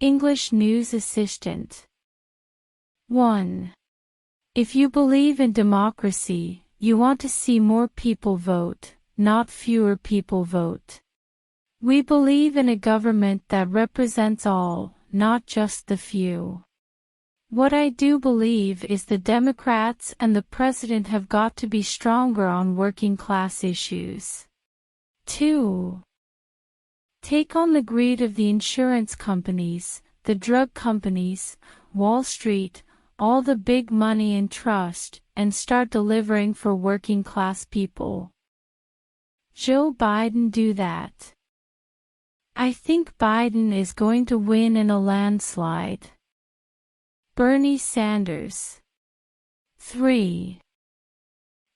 English News Assistant. 1. If you believe in democracy, you want to see more people vote, not fewer people vote. We believe in a government that represents all, not just the few. What I do believe is the Democrats and the president have got to be stronger on working class issues. 2. Take on the greed of the insurance companies, the drug companies, Wall Street, all the big money and trust, and start delivering for working class people. Joe Biden do that. I think Biden is going to win in a landslide. Bernie Sanders. 3.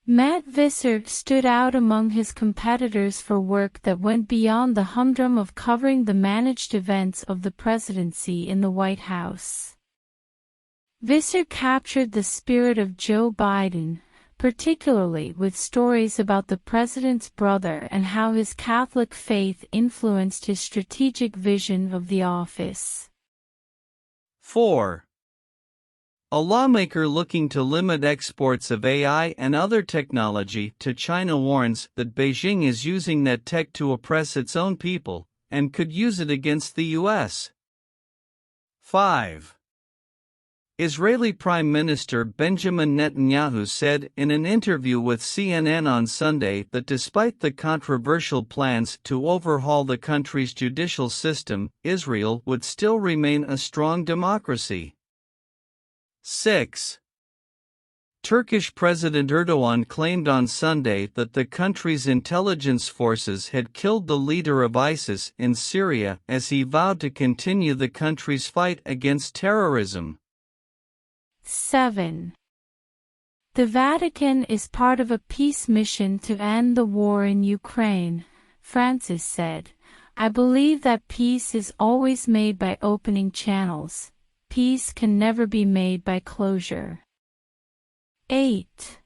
Matt Visser stood out among his competitors for work that went beyond the humdrum of covering the managed events of the presidency in the White House. Visser captured the spirit of Joe Biden, particularly with stories about the president's brother and how his Catholic faith influenced his strategic vision of the office. 4. A lawmaker looking to limit exports of AI and other technology to China warns that Beijing is using that tech to oppress its own people, and could use it against the U.S. 5. Israeli Prime Minister Benjamin Netanyahu said in an interview with CNN on Sunday that despite the controversial plans to overhaul the country's judicial system, Israel would still remain a strong democracy. 6. Turkish President Erdogan claimed on Sunday that the country's intelligence forces had killed the leader of ISIS in Syria as he vowed to continue the country's fight against terrorism. 7. The Vatican is part of a peace mission to end the war in Ukraine, Francis said. I believe that peace is always made by opening channels. Peace can never be made by closure. 8.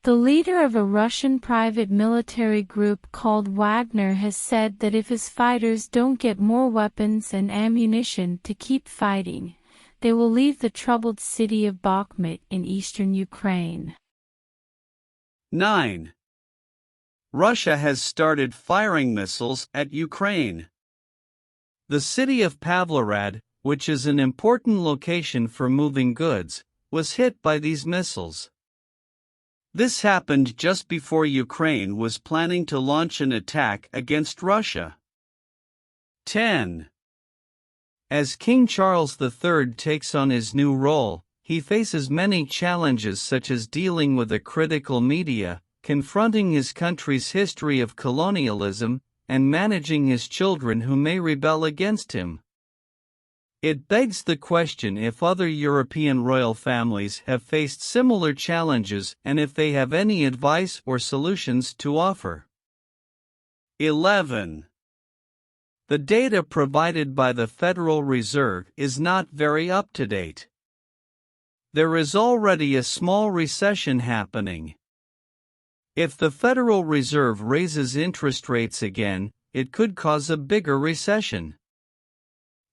The leader of a Russian private military group called Wagner has said that if his fighters don't get more weapons and ammunition to keep fighting, they will leave the troubled city of Bakhmut in eastern Ukraine. 9. Russia has started firing missiles at Ukraine. The city of Pavlograd, which is an important location for moving goods, was hit by these missiles. This happened just before Ukraine was planning to launch an attack against Russia. 10. As King Charles III takes on his new role, he faces many challenges such as dealing with a critical media, confronting his country's history of colonialism, and managing his children who may rebel against him. It begs the question if other European royal families have faced similar challenges and if they have any advice or solutions to offer. 11. The data provided by the Federal Reserve is not very up-to-date. There is already a small recession happening. If the Federal Reserve raises interest rates again, it could cause a bigger recession.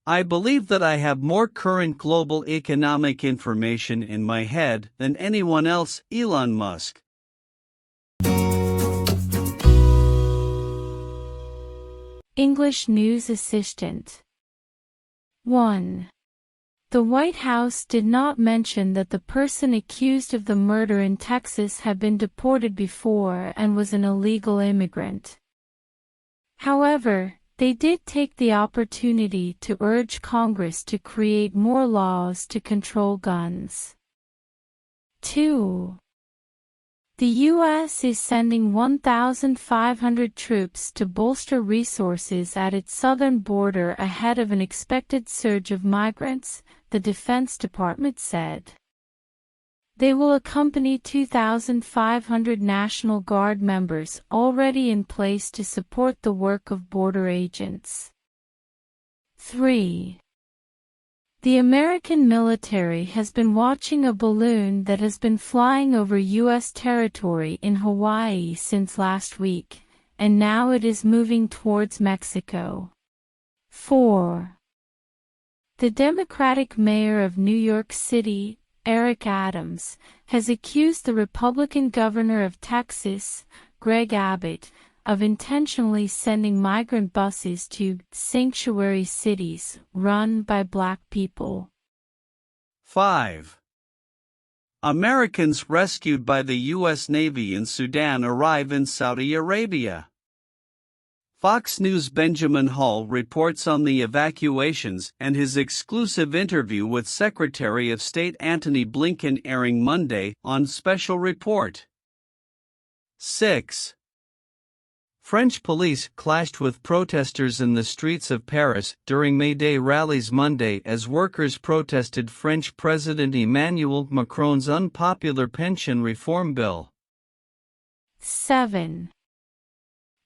I believe that I have more current global economic information in my head than anyone else. Elon Musk. English News Assistant. 1. The White House did not mention that the person accused of the murder in Texas had been deported before and was an illegal immigrant. However, they did take the opportunity to urge Congress to create more laws to control guns. 2. The U.S. is sending 1,500 troops to bolster resources at its southern border ahead of an expected surge of migrants, the Defense Department said. They will accompany 2,500 National Guard members already in place to support the work of border agents. 3. The American military has been watching a balloon that has been flying over U.S. territory in Hawaii since last week, and now it is moving towards Mexico. 4. The Democratic mayor of New York City, Eric Adams, has accused the Republican governor of Texas, Greg Abbott, of intentionally sending migrant buses to sanctuary cities run by Black people. 5. Americans rescued by the U.S. Navy in Sudan arrive in Saudi Arabia. Fox News' Benjamin Hall reports on the evacuations and his exclusive interview with Secretary of State Antony Blinken airing Monday on Special Report. 6. French police clashed with protesters in the streets of Paris during May Day rallies Monday as workers protested French President Emmanuel Macron's unpopular pension reform bill. 7.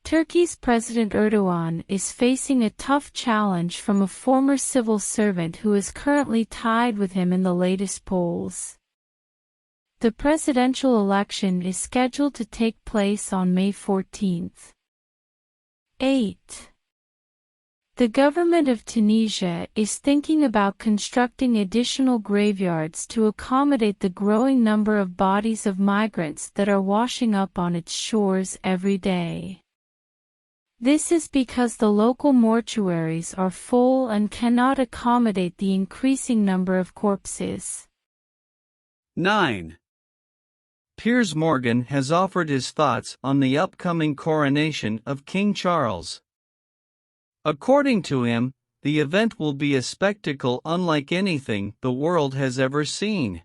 Turkey's President Erdogan is facing a tough challenge from a former civil servant who is currently tied with him in the latest polls. The presidential election is scheduled to take place on May 14th. 8. The government of Tunisia is thinking about constructing additional graveyards to accommodate the growing number of bodies of migrants that are washing up on its shores every day. This is because the local mortuaries are full and cannot accommodate the increasing number of corpses. 9. Piers Morgan has offered his thoughts on the upcoming coronation of King Charles. According to him, the event will be a spectacle unlike anything the world has ever seen.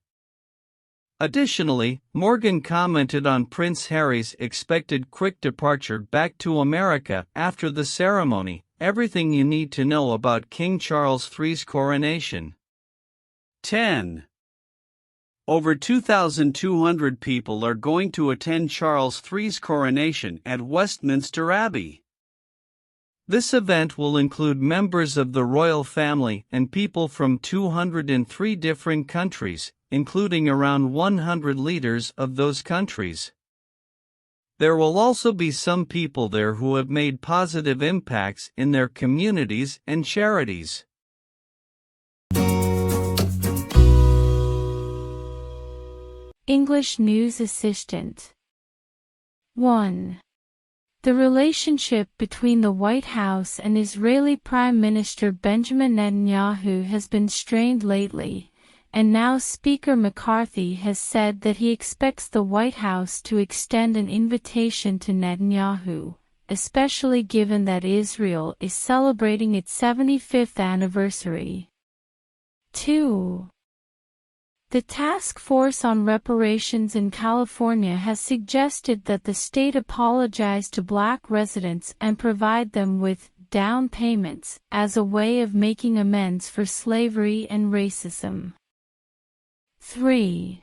Additionally, Morgan commented on Prince Harry's expected quick departure back to America after the ceremony, everything you need to know about King Charles III's coronation. 10. Over 2,200 people are going to attend Charles III's coronation at Westminster Abbey. This event will include members of the royal family and people from 203 different countries, including around 100 leaders of those countries. There will also be some people there who have made positive impacts in their communities and charities. English News Assistant. 1. The relationship between the White House and Israeli Prime Minister Benjamin Netanyahu has been strained lately, and now Speaker McCarthy has said that he expects the White House to extend an invitation to Netanyahu, especially given that Israel is celebrating its 75th anniversary. 2. The Task Force on Reparations in California has suggested that the state apologize to Black residents and provide them with down payments as a way of making amends for slavery and racism. 3.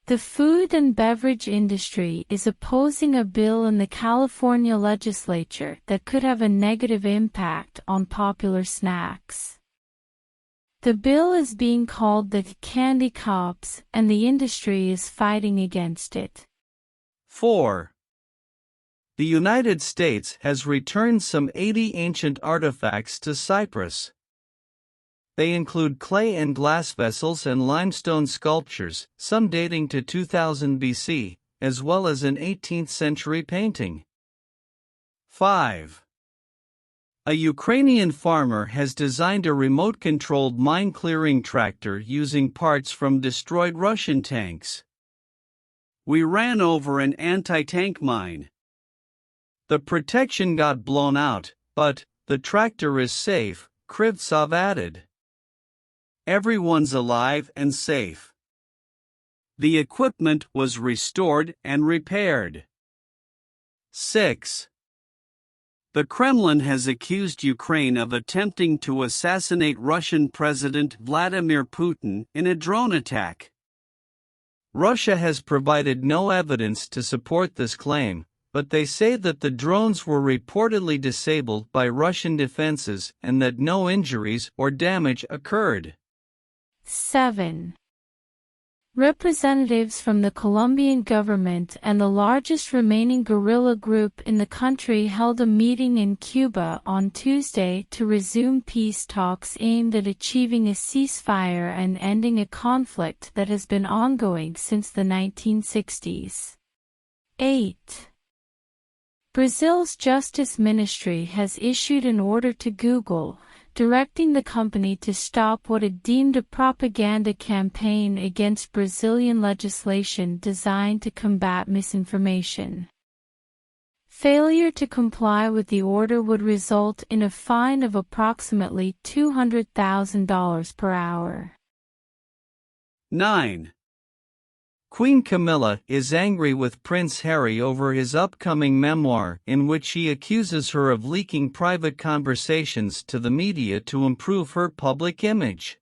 The food and beverage industry is opposing a bill in the California legislature that could have a negative impact on popular snacks. The bill is being called the Candy Cops, and the industry is fighting against it. 4. The United States has returned some 80 ancient artifacts to Cyprus. They include clay and glass vessels and limestone sculptures, some dating to 2000 BC, as well as an 18th-century painting. 5. A Ukrainian farmer has designed a remote-controlled mine-clearing tractor using parts from destroyed Russian tanks. We ran over an anti-tank mine. The protection got blown out, but the tractor is safe, Krivtsov added. Everyone's alive and safe. The equipment was restored and repaired. 6. The Kremlin has accused Ukraine of attempting to assassinate Russian President Vladimir Putin in a drone attack. Russia has provided no evidence to support this claim, but they say that the drones were reportedly disabled by Russian defenses and that no injuries or damage occurred. 7. Representatives from the Colombian government and the largest remaining guerrilla group in the country held a meeting in Cuba on Tuesday to resume peace talks aimed at achieving a ceasefire and ending a conflict that has been ongoing since the 1960s. 8. Brazil's Justice Ministry has issued an order to Google, directing the company to stop what it deemed a propaganda campaign against Brazilian legislation designed to combat misinformation. Failure to comply with the order would result in a fine of approximately $200,000 per hour. 9. Queen Camilla is angry with Prince Harry over his upcoming memoir in which he accuses her of leaking private conversations to the media to improve her public image.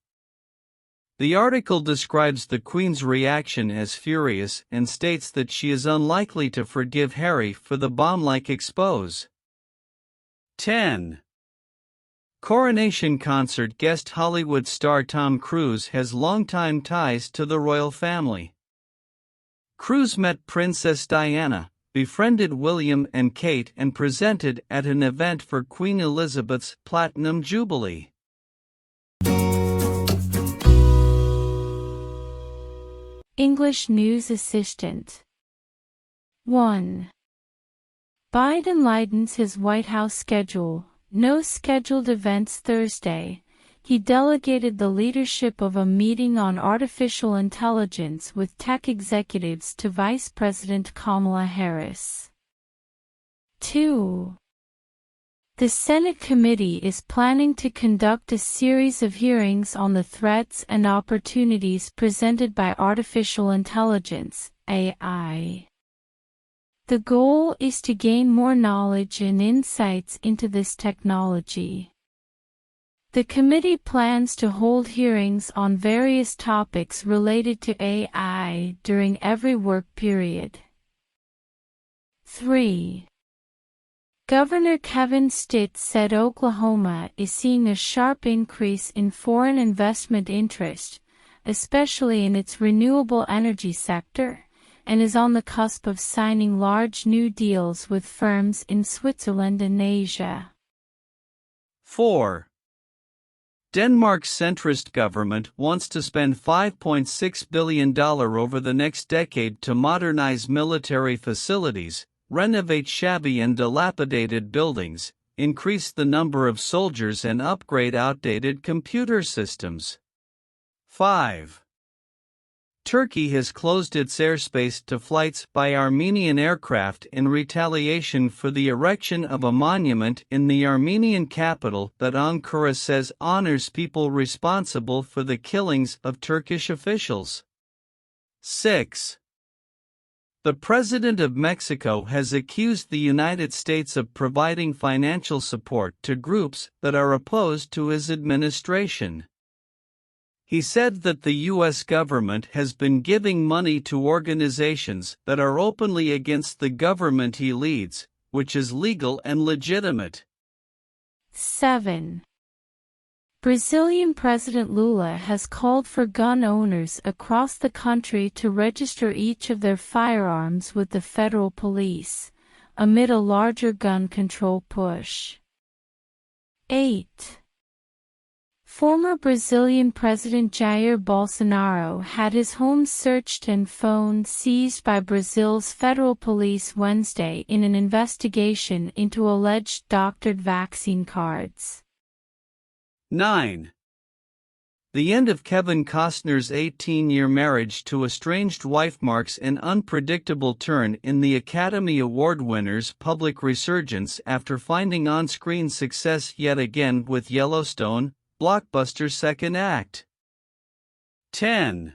The article describes the Queen's reaction as furious and states that she is unlikely to forgive Harry for the bomb-like expose. 10. Coronation concert guest Hollywood star Tom Cruise has longtime ties to the royal family. Cruise met Princess Diana, befriended William and Kate and presented at an event for Queen Elizabeth's Platinum Jubilee. English News Assistant. 1. Biden lightens his White House schedule. No scheduled events Thursday. He delegated the leadership of a meeting on artificial intelligence with tech executives to Vice President Kamala Harris. 2. The Senate committee is planning to conduct a series of hearings on the threats and opportunities presented by artificial intelligence, AI. The goal is to gain more knowledge and insights into this technology. The committee plans to hold hearings on various topics related to AI during every work period. 3. Governor Kevin Stitt said Oklahoma is seeing a sharp increase in foreign investment interest, especially in its renewable energy sector, and is on the cusp of signing large new deals with firms in Switzerland and Asia. 4. Denmark's centrist government wants to spend $5.6 billion over the next decade to modernize military facilities, renovate shabby and dilapidated buildings, increase the number of soldiers and upgrade outdated computer systems. 5. Turkey has closed its airspace to flights by Armenian aircraft in retaliation for the erection of a monument in the Armenian capital that Ankara says honors people responsible for the killings of Turkish officials. 6. The President of Mexico has accused the United States of providing financial support to groups that are opposed to his administration. He said that the U.S. government has been giving money to organizations that are openly against the government he leads, which is legal and legitimate. 7. Brazilian President Lula has called for gun owners across the country to register each of their firearms with the federal police, amid a larger gun control push. 8. Former Brazilian President Jair Bolsonaro had his home searched and phone seized by Brazil's federal police Wednesday in an investigation into alleged doctored vaccine cards. 9. The end of Kevin Costner's 18-year marriage to estranged wife marks an unpredictable turn in the Academy Award winner's public resurgence after finding on-screen success yet again with Yellowstone, blockbuster's second act. 10.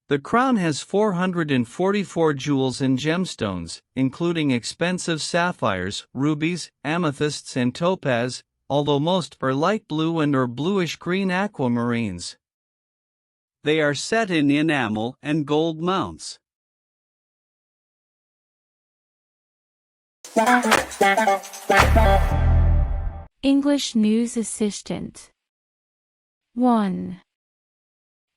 The crown has 444 jewels and gemstones, including expensive sapphires, rubies, amethysts and topaz, although most are light blue and or bluish-green aquamarines. They are set in enamel and gold mounts. English News Assistant. 1.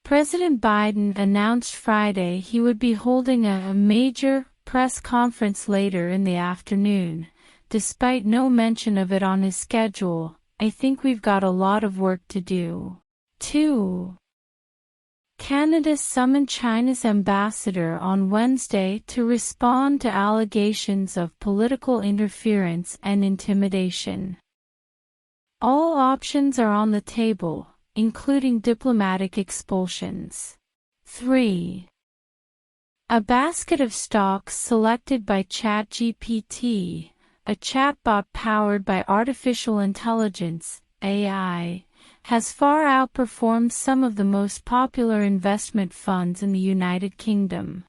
President Biden announced Friday he would be holding a major press conference later in the afternoon, despite no mention of it on his schedule. I think we've got a lot of work to do. 2. Canada summoned China's ambassador on Wednesday to respond to allegations of political interference and intimidation. All options are on the table, including diplomatic expulsions. 3. A basket of stocks selected by ChatGPT, a chatbot powered by artificial intelligence, AI, has far outperformed some of the most popular investment funds in the United Kingdom.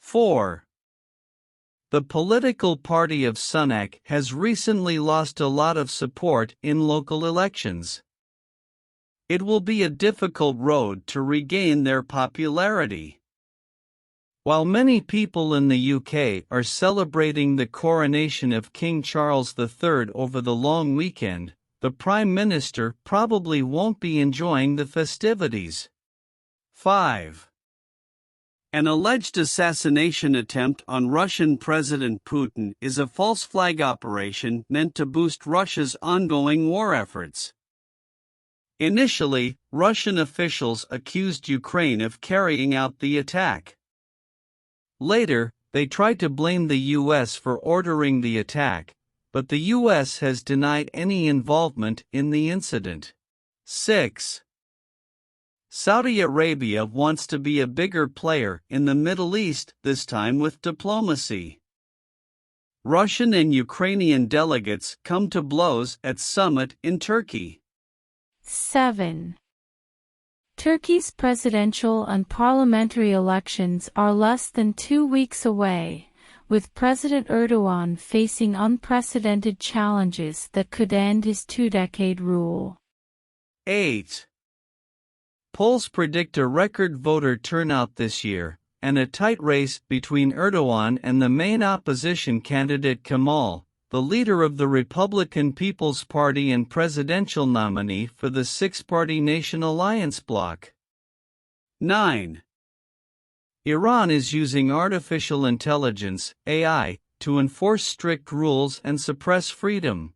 4. The political party of Sunak has recently lost a lot of support in local elections. It will be a difficult road to regain their popularity. While many people in the UK are celebrating the coronation of King Charles III over the long weekend, the Prime Minister probably won't be enjoying the festivities. 5. An alleged assassination attempt on Russian President Putin is a false flag operation meant to boost Russia's ongoing war efforts. Initially, Russian officials accused Ukraine of carrying out the attack. Later, they tried to blame the U.S. for ordering the attack, but the U.S. has denied any involvement in the incident. 6. Saudi Arabia wants to be a bigger player in the Middle East, this time with diplomacy. Russian and Ukrainian delegates come to blows at summit in Turkey. 7. Turkey's presidential and parliamentary elections are less than 2 weeks away, with President Erdogan facing unprecedented challenges that could end his 2-decade rule. 8. Polls predict a record voter turnout this year, and a tight race between Erdogan and the main opposition candidate Kemal, the leader of the Republican People's Party and presidential nominee for the six-party Nation Alliance bloc. 9. Iran is using artificial intelligence, AI, to enforce strict rules and suppress freedom.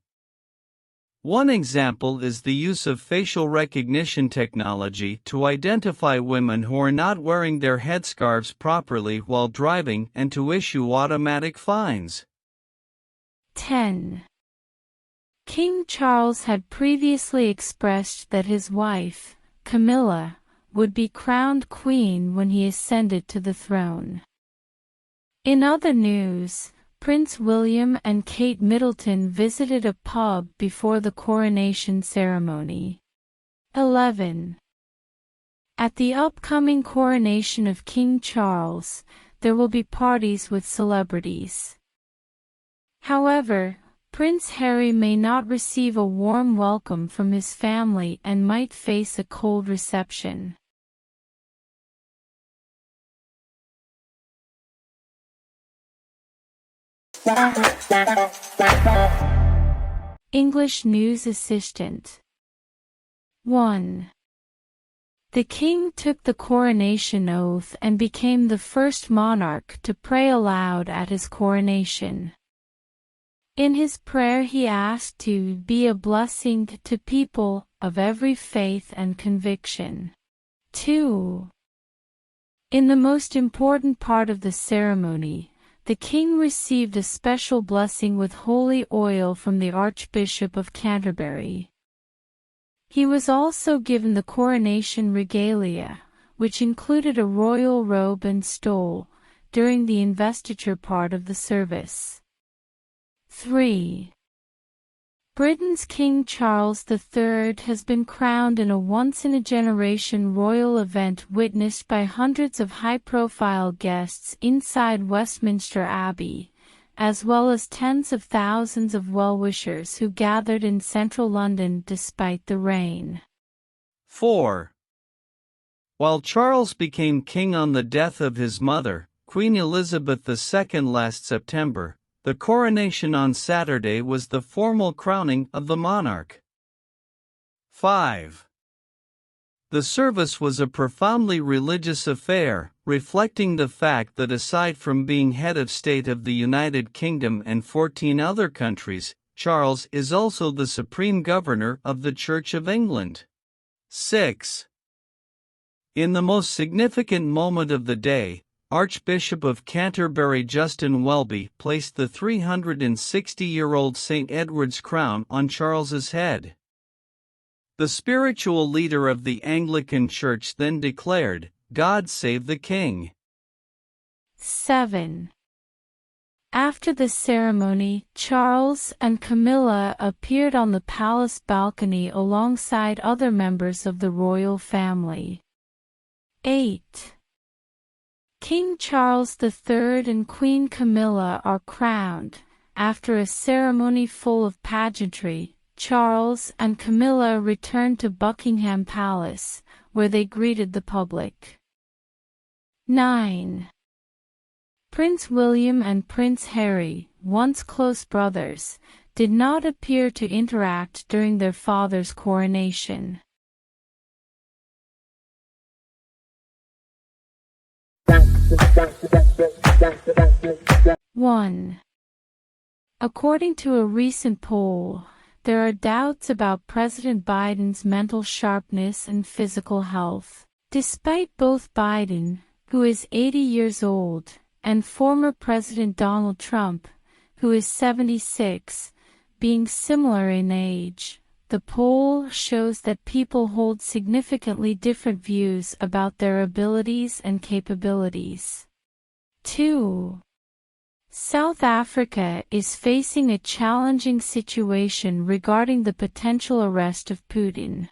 One example is the use of facial recognition technology to identify women who are not wearing their headscarves properly while driving and to issue automatic fines. 10. King Charles had previously expressed that his wife, Camilla, would be crowned queen when he ascended to the throne. In other news, Prince William and Kate Middleton visited a pub before the coronation ceremony. 11. At the upcoming coronation of King Charles, there will be parties with celebrities. However, Prince Harry may not receive a warm welcome from his family and might face a cold reception. English News Assistant. 1. The king took the coronation oath and became the first monarch to pray aloud at his coronation. In his prayer he asked to be a blessing to people of every faith and conviction. 2. In the most important part of the ceremony, the king received a special blessing with holy oil from the Archbishop of Canterbury. He was also given the coronation regalia, which included a royal robe and stole, during the investiture part of the service. 3. Britain's King Charles III has been crowned in a once-in-a-generation royal event witnessed by hundreds of high-profile guests inside Westminster Abbey, as well as tens of thousands of well-wishers who gathered in central London despite the rain. 4. While Charles became king on the death of his mother, Queen Elizabeth II last September, the coronation on Saturday was the formal crowning of the monarch. 5. The service was a profoundly religious affair, reflecting the fact that aside from being head of state of the United Kingdom and 14 other countries, Charles is also the supreme governor of the Church of England. 6. In the most significant moment of the day, Archbishop of Canterbury Justin Welby placed the 360-year-old St. Edward's crown on Charles's head. The spiritual leader of the Anglican Church then declared, "God save the King." 7. After the ceremony, Charles and Camilla appeared on the palace balcony alongside other members of the royal family. 8. King Charles III and Queen Camilla are crowned. After a ceremony full of pageantry, Charles and Camilla returned to Buckingham Palace, where they greeted the public. 9. Prince William and Prince Harry, once close brothers, did not appear to interact during their father's coronation. One. According to a recent poll, there are doubts about President Biden's mental sharpness and physical health. Despite both Biden, who is 80 years old, and former President Donald Trump, who is 76, being similar in age, the poll shows that people hold significantly different views about their abilities and capabilities. 2. South Africa is facing a challenging situation regarding the potential arrest of Putin.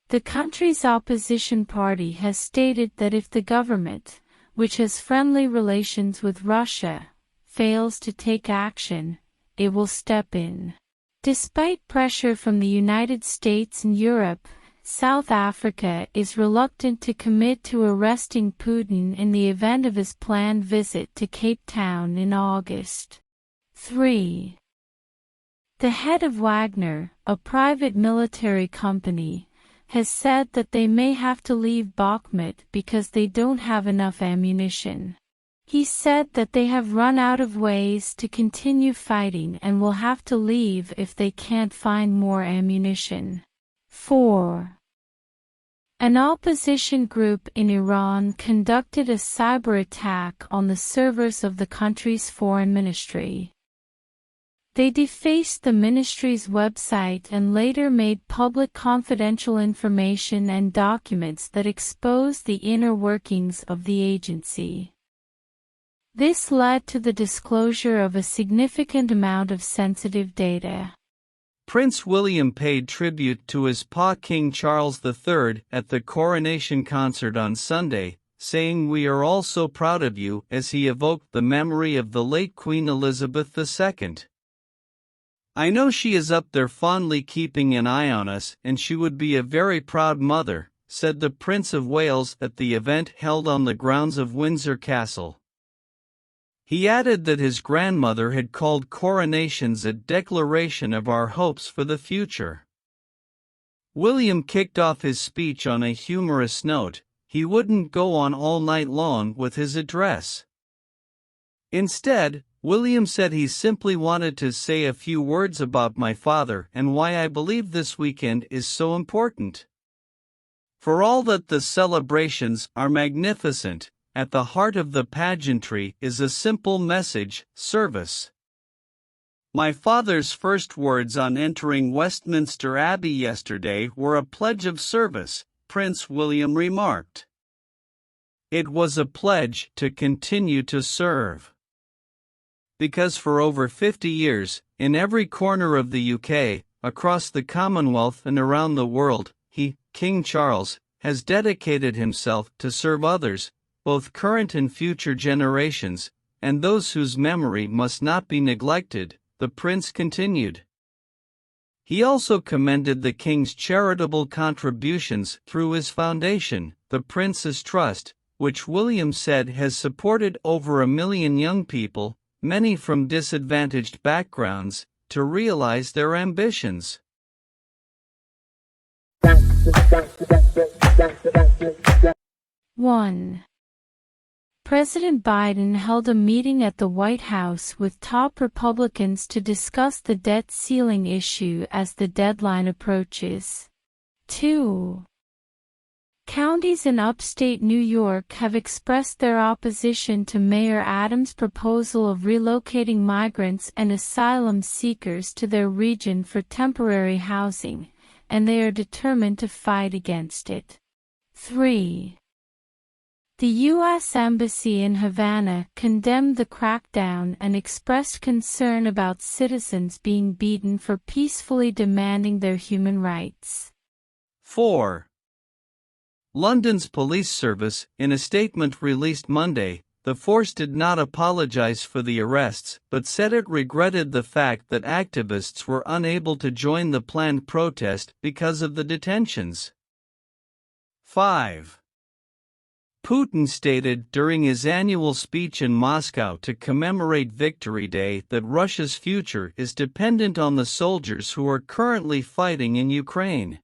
The country's opposition party has stated that if the government, which has friendly relations with Russia, fails to take action, it will step in. Despite pressure from the United States and Europe, South Africa is reluctant to commit to arresting Putin in the event of his planned visit to Cape Town in August. 3. The head of Wagner, a private military company, has said that they may have to leave Bakhmut because they don't have enough ammunition. He said that they have run out of ways to continue fighting and will have to leave if they can't find more ammunition. 4. An opposition group in Iran conducted a cyber attack on the servers of the country's foreign ministry. They defaced the ministry's website and later made public confidential information and documents that expose the inner workings of the agency. This led to the disclosure of a significant amount of sensitive data. Prince William paid tribute to his Pa King Charles III at the coronation concert on Sunday, saying, "We are all so proud of you," as he evoked the memory of the late Queen Elizabeth II. "I know she is up there fondly keeping an eye on us, and she would be a very proud mother," said the Prince of Wales at the event held on the grounds of Windsor Castle. He added that his grandmother had called coronations a declaration of our hopes for the future. William kicked off his speech on a humorous note. He wouldn't go on all night long with his address. Instead, William said he simply wanted to say a few words about my father and why I believe this weekend is so important. For all that the celebrations are magnificent, at the heart of the pageantry is a simple message: service. My father's first words on entering Westminster Abbey yesterday were a pledge of service, Prince William remarked. It was a pledge to continue to serve. Because for over 50 years, in every corner of the UK, across the Commonwealth and around the world, he, King Charles, has dedicated himself to serve others, both current and future generations, and those whose memory must not be neglected, the prince continued. He also commended the king's charitable contributions through his foundation, the Prince's Trust, which William said has supported over 1 million young people, many from disadvantaged backgrounds, to realize their ambitions. 1. President Biden held a meeting at the White House with top Republicans to discuss the debt ceiling issue as the deadline approaches. 2. Counties in upstate New York have expressed their opposition to Mayor Adams' proposal of relocating migrants and asylum seekers to their region for temporary housing, and they are determined to fight against it. 3. The U.S. Embassy in Havana condemned the crackdown and expressed concern about citizens being beaten for peacefully demanding their human rights. 4. London's police service, in a statement released Monday, the force did not apologize for the arrests but said it regretted the fact that activists were unable to join the planned protest because of the detentions. 5. Putin stated during his annual speech in Moscow to commemorate Victory Day that Russia's future is dependent on the soldiers who are currently fighting in Ukraine.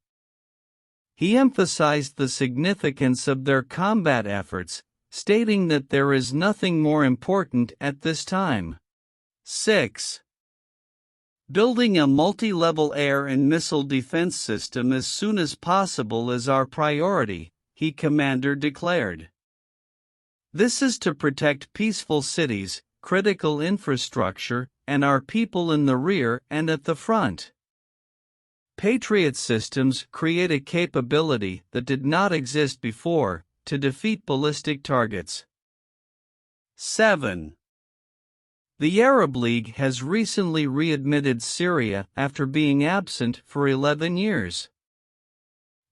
He emphasized the significance of their combat efforts, stating that there is nothing more important at this time. 6. Building a multi-level air and missile defense system as soon as possible is our priority, he commander declared. This is to protect peaceful cities, critical infrastructure, and our people in the rear and at the front. Patriot systems create a capability that did not exist before to defeat ballistic targets. 7. The Arab League has recently readmitted Syria after being absent for 11 years.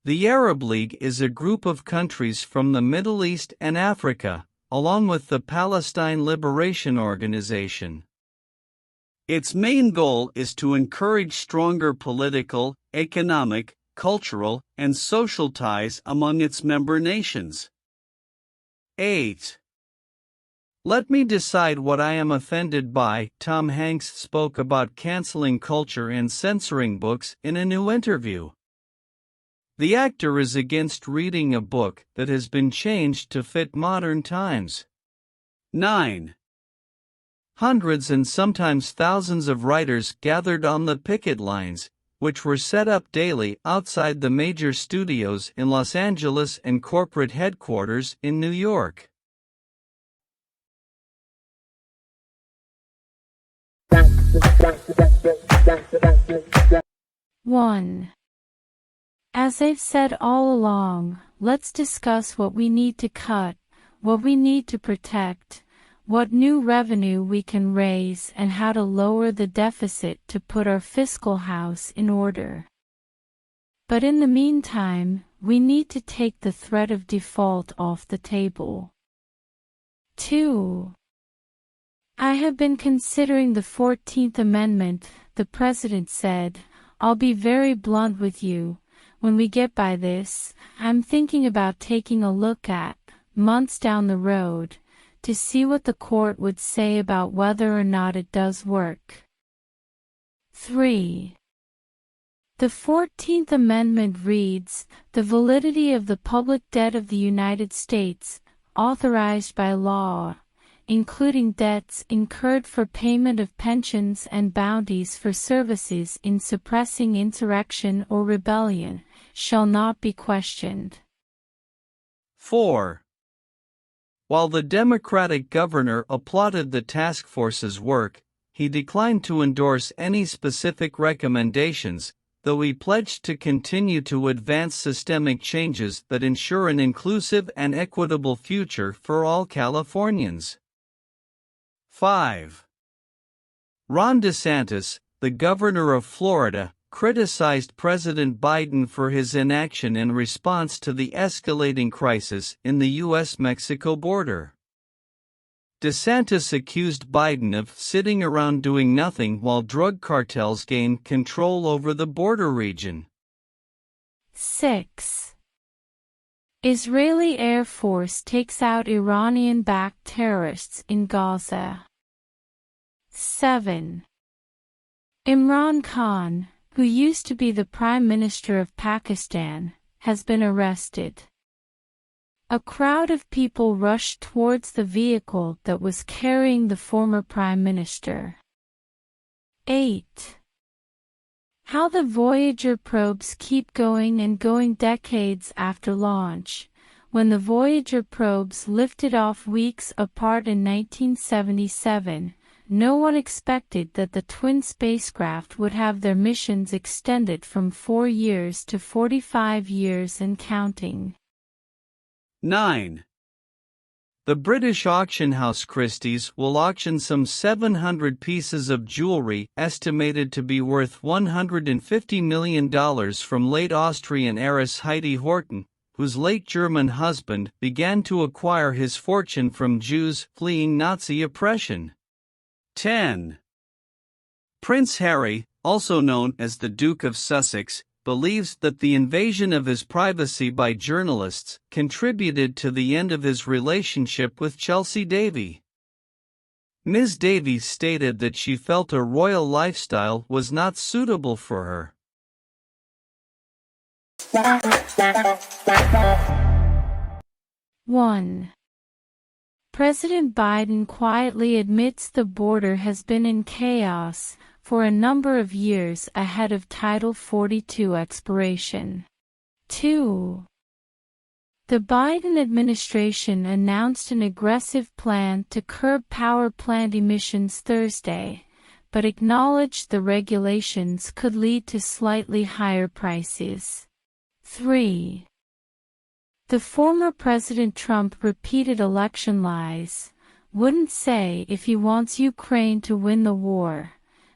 The Arab League is a group of countries from the Middle East and Africa, along with the Palestine Liberation Organization. Its main goal is to encourage stronger political, economic, cultural, and social ties among its member nations. 8. Let me decide what I am offended by. Tom Hanks spoke about canceling culture and censoring books in a new interview. The actor is against reading a book that has been changed to fit modern times. 9. Hundreds and sometimes thousands of writers gathered on the picket lines, which were set up daily outside the major studios in Los Angeles and corporate headquarters in New York. One. As I've said all along, let's discuss what we need to cut, what we need to protect, what new revenue we can raise, and how to lower the deficit to put our fiscal house in order. But in the meantime, we need to take the threat of default off the table. 2. I have been considering the 14th Amendment, the President said. I'll be very blunt with you. When we get by this, I'm thinking about taking a look at, months down the road, to see what the court would say about whether or not it does work. 3. The 14th Amendment reads, the validity of the public debt of the United States, authorized by law, including debts incurred for payment of pensions and bounties for services in suppressing insurrection or rebellion, shall not be questioned. 4. While the Democratic governor applauded the task force's work, he declined to endorse any specific recommendations, though he pledged to continue to advance systemic changes that ensure an inclusive and equitable future for all Californians. 5. Ron DeSantis, the governor of Florida, criticized President Biden for his inaction in response to the escalating crisis in the U.S.-Mexico border. DeSantis accused Biden of sitting around doing nothing while drug cartels gain control over the border region. 6. Israeli Air Force takes out Iranian-backed terrorists in Gaza. 7. Imran Khan, who used to be the Prime Minister of Pakistan, has been arrested. A crowd of people rushed towards the vehicle that was carrying the former prime minister. 8. How the Voyager probes keep going and going decades after launch. When the Voyager probes lifted off weeks apart in 1977, no one expected that the twin spacecraft would have their missions extended from 4 years to 45 years and counting. 9. The British auction house Christie's will auction some 700 pieces of jewelry estimated to be worth $150 million from late Austrian heiress Heidi Horten, whose late German husband began to acquire his fortune from Jews fleeing Nazi oppression. 10. Prince Harry, also known as the Duke of Sussex, believes that the invasion of his privacy by journalists contributed to the end of his relationship with Chelsea Davy. Ms. Davy stated that she felt a royal lifestyle was not suitable for her. 1. President Biden quietly admits the border has been in chaos for a number of years ahead of Title 42 expiration. 2. The Biden administration announced an aggressive plan to curb power plant emissions Thursday, but acknowledged the regulations could lead to slightly higher prices. 3. The former President Trump repeated election lies, wouldn't say if he wants Ukraine to win the war,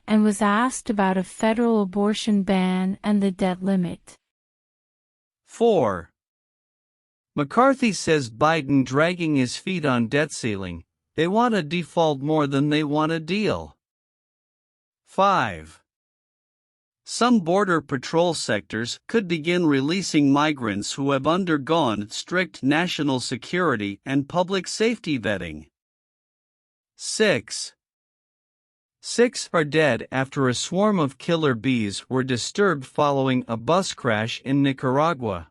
and was asked about a federal abortion ban and the debt limit. 4. McCarthy says Biden dragging his feet on debt ceiling. They want a default more than they want a deal. 5. Some border patrol sectors could begin releasing migrants who have undergone strict national security and public safety vetting. 6. 6 are dead after a swarm of killer bees were disturbed following a bus crash in Nicaragua.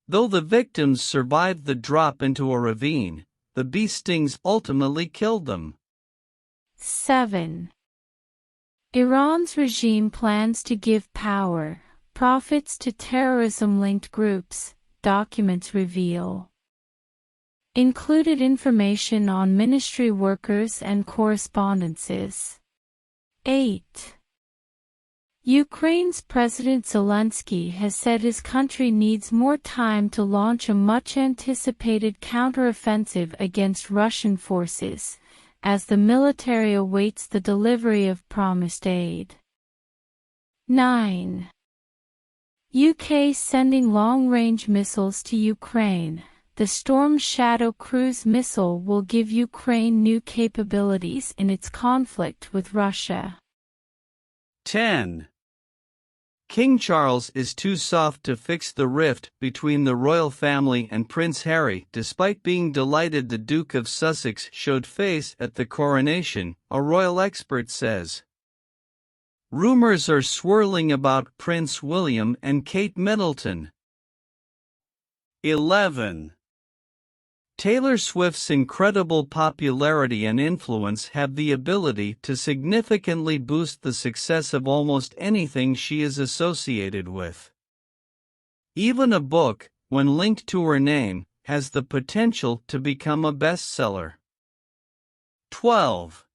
Though the victims survived the drop into a ravine, the bee stings ultimately killed them. 7. Iran's regime plans to give power, profits to terrorism-linked groups, documents reveal. Included information on ministry workers and correspondences. 8. Ukraine's President Zelensky has said his country needs more time to launch a much-anticipated counteroffensive against Russian forces, as the military awaits the delivery of promised aid. 9. UK sending long-range missiles to Ukraine. The Storm Shadow cruise missile will give Ukraine new capabilities in its conflict with Russia. 10. King Charles is too soft to fix the rift between the royal family and Prince Harry despite being delighted the Duke of Sussex showed face at the coronation, a royal expert says. Rumors are swirling about Prince William and Kate Middleton. 11. Taylor Swift's incredible popularity and influence have the ability to significantly boost the success of almost anything she is associated with. Even a book, when linked to her name, has the potential to become a bestseller. 12.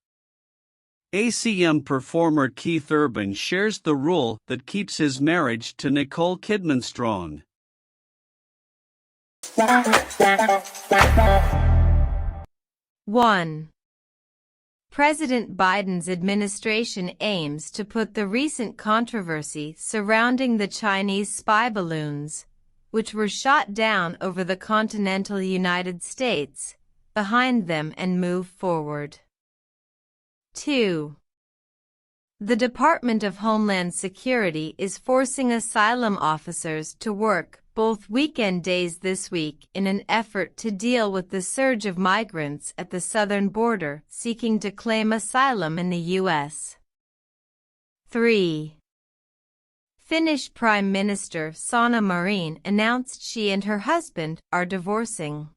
ACM performer Keith Urban shares the rule that keeps his marriage to Nicole Kidman strong. 1. President Biden's administration aims to put the recent controversy surrounding the Chinese spy balloons, which were shot down over the continental United States, behind them and move forward. 2. The Department of Homeland Security is forcing asylum officers to work both weekend days this week in an effort to deal with the surge of migrants at the southern border seeking to claim asylum in the U.S. 3. Finnish Prime Minister Sanna Marin announced she and her husband are divorcing.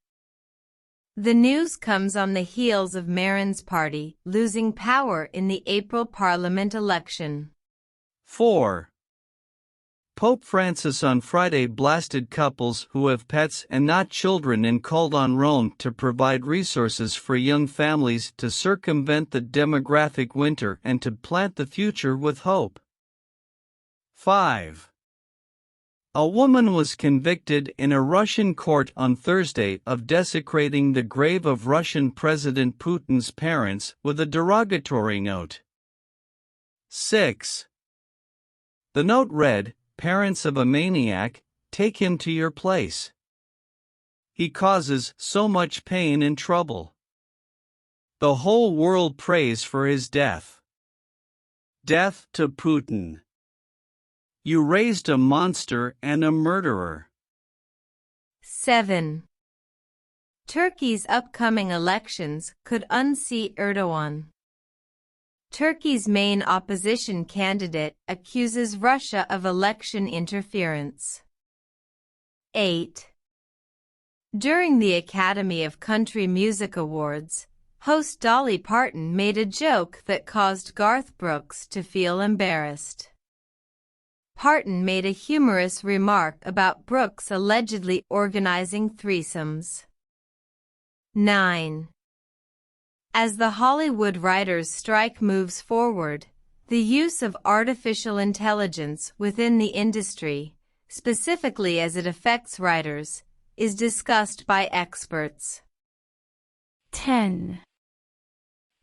The news comes on the heels of Marin's party losing power in the April parliament election. 4. Pope Francis on Friday blasted couples who have pets and not children and called on Rome to provide resources for young families to circumvent the demographic winter and to plant the future with hope. 5. A woman was convicted in a Russian court on Thursday of desecrating the grave of Russian President Putin's parents with a derogatory note. 6. The note read, "Parents of a maniac, take him to your place. He causes so much pain and trouble. The whole world prays for his death." Death to Putin. You raised a monster and a murderer. 7. Turkey's upcoming elections could unseat Erdogan. Turkey's main opposition candidate accuses Russia of election interference. 8. During the Academy of Country Music Awards, host Dolly Parton made a joke that caused Garth Brooks to feel embarrassed. Parton made a humorous remark about Brooks allegedly organizing threesomes. 9. As the Hollywood writers' strike moves forward, the use of artificial intelligence within the industry, specifically as it affects writers, is discussed by experts. 10.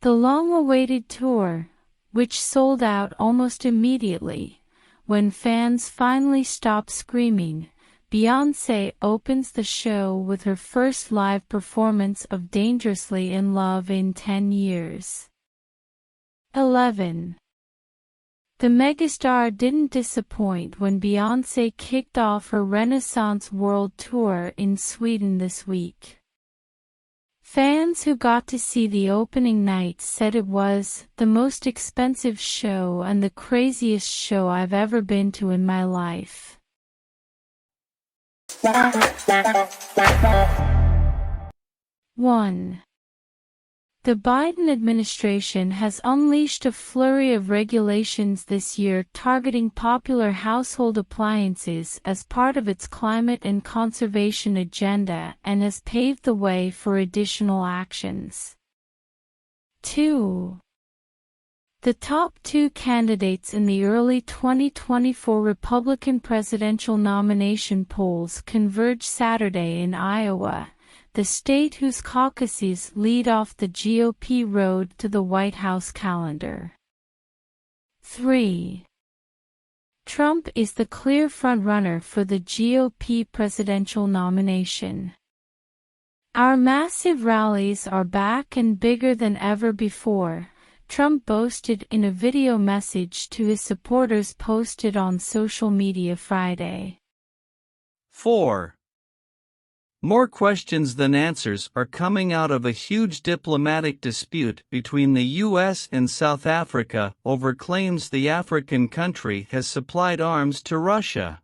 The long-awaited tour, which sold out almost immediately, when fans finally stopped screaming, Beyoncé opens the show with her first live performance of Dangerously in Love in 10 years. 11. The megastar didn't disappoint when Beyoncé kicked off her Renaissance World Tour in Sweden this week. Fans who got to see the opening night said it was the most expensive show and the craziest show I've ever been to in my life. 1. The Biden administration has unleashed a flurry of regulations this year targeting popular household appliances as part of its climate and conservation agenda and has paved the way for additional actions. 2. The top two candidates in the early 2024 Republican presidential nomination polls converge Saturday in Iowa, the state whose caucuses lead off the GOP road to the White House calendar. 3. Trump is the clear frontrunner for the GOP presidential nomination. Our massive rallies are back and bigger than ever before, Trump boasted in a video message to his supporters posted on social media Friday. 4. More questions than answers are coming out of a huge diplomatic dispute between the U.S. and South Africa over claims the African country has supplied arms to Russia.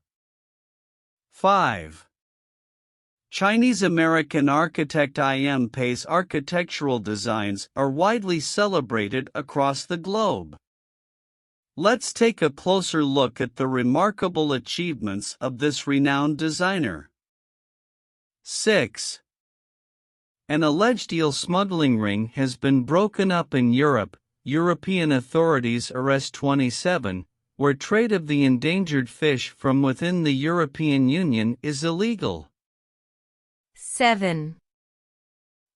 5. Chinese-American architect I.M. Pei's architectural designs are widely celebrated across the globe. Let's take a closer look at the remarkable achievements of this renowned designer. 6. An alleged eel smuggling ring has been broken up in Europe. European authorities arrest 27, where trade of the endangered fish from within the European Union is illegal. 7.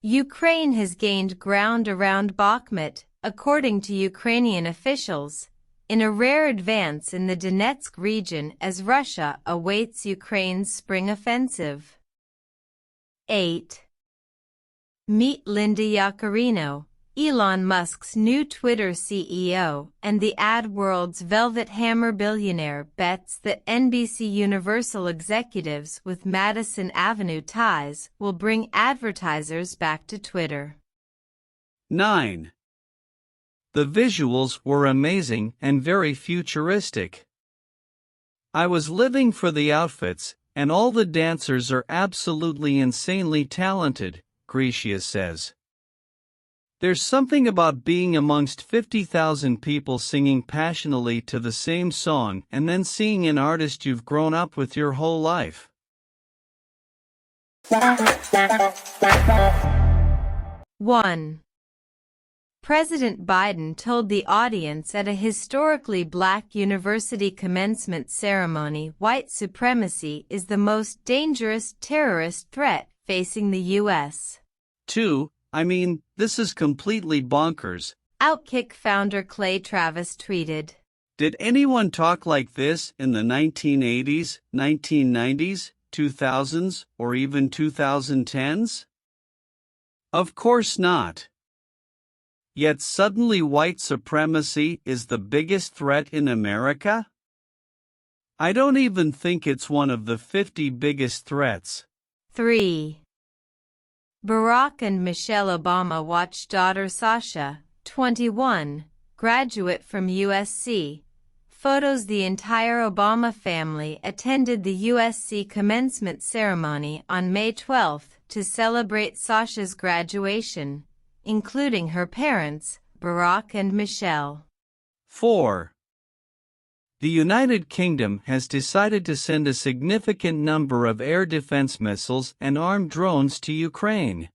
Ukraine has gained ground around Bakhmut, according to Ukrainian officials, in a rare advance in the Donetsk region as Russia awaits Ukraine's spring offensive. 8. Meet Linda Yaccarino, Elon Musk's new Twitter CEO and the ad world's Velvet Hammer billionaire bets that NBC Universal executives with Madison Avenue ties will bring advertisers back to Twitter. 9. The visuals were amazing and very futuristic. I was living for the outfits, and all the dancers are absolutely insanely talented, Grisha says. There's something about being amongst 50,000 people singing passionately to the same song and then seeing an artist you've grown up with your whole life. 1. President Biden told the audience at a historically black university commencement ceremony white supremacy is the most dangerous terrorist threat facing the U.S. 2. This is completely bonkers. Outkick founder Clay Travis tweeted. Did anyone talk like this in the 1980s, 1990s, 2000s, or even 2010s? Of course not. Yet suddenly white supremacy is the biggest threat in America? I don't even think it's one of the 50 biggest threats. 3. Barack and Michelle Obama watch daughter Sasha, 21, graduate from USC. Photos. The entire Obama family attended the USC commencement ceremony on May 12 to celebrate Sasha's graduation, including her parents, Barack and Michelle. 4. The United Kingdom has decided to send a significant number of air defense missiles and armed drones to Ukraine.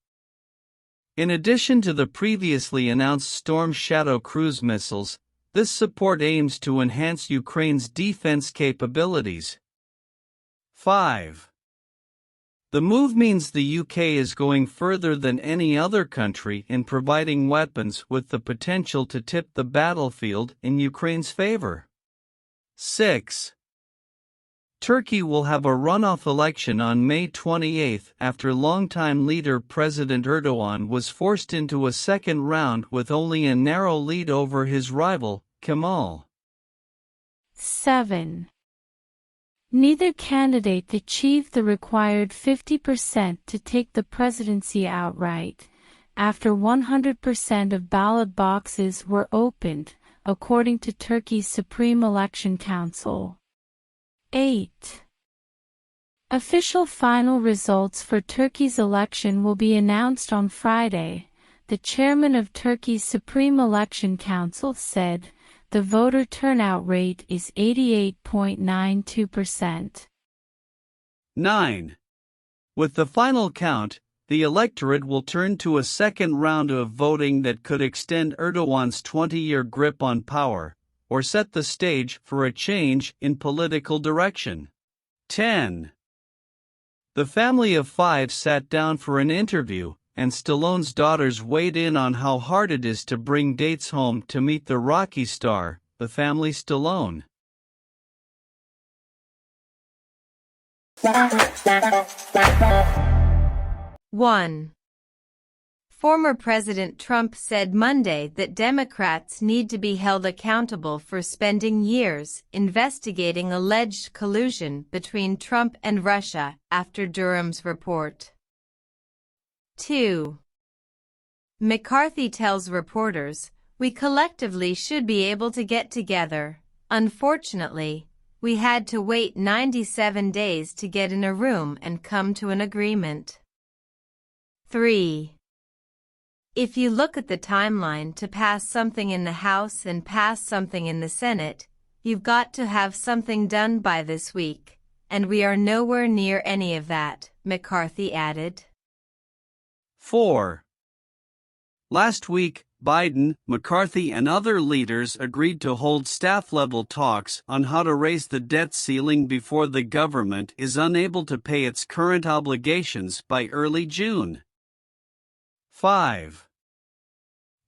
In addition to the previously announced Storm Shadow cruise missiles, this support aims to enhance Ukraine's defense capabilities. 5. The move means the UK is going further than any other country in providing weapons with the potential to tip the battlefield in Ukraine's favor. 6. Turkey will have a runoff election on May 28 after longtime leader President Erdogan was forced into a second round with only a narrow lead over his rival, Kemal. 7. Neither candidate achieved the required 50% to take the presidency outright, after 100% of ballot boxes were opened, according to Turkey's Supreme Election Council. 8. Official final results for Turkey's election will be announced on Friday, the chairman of Turkey's Supreme Election Council said. The voter turnout rate is 88.92%. 9. With the final count, the electorate will turn to a second round of voting that could extend Erdogan's 20-year grip on power, or set the stage for a change in political direction. 10. The family of 5 sat down for an interview, and Stallone's daughters weighed in on how hard it is to bring dates home to meet the Rocky star, the family Stallone. 1. Former President Trump said Monday that Democrats need to be held accountable for spending years investigating alleged collusion between Trump and Russia after Durham's report. 2. McCarthy tells reporters, "We collectively should be able to get together. Unfortunately, we had to wait 97 days to get in a room and come to an agreement." 3. If you look at the timeline to pass something in the House and pass something in the Senate, you've got to have something done by this week, and we are nowhere near any of that, McCarthy added. 4. Last week, Biden, McCarthy and other leaders agreed to hold staff-level talks on how to raise the debt ceiling before the government is unable to pay its current obligations by early June. 5.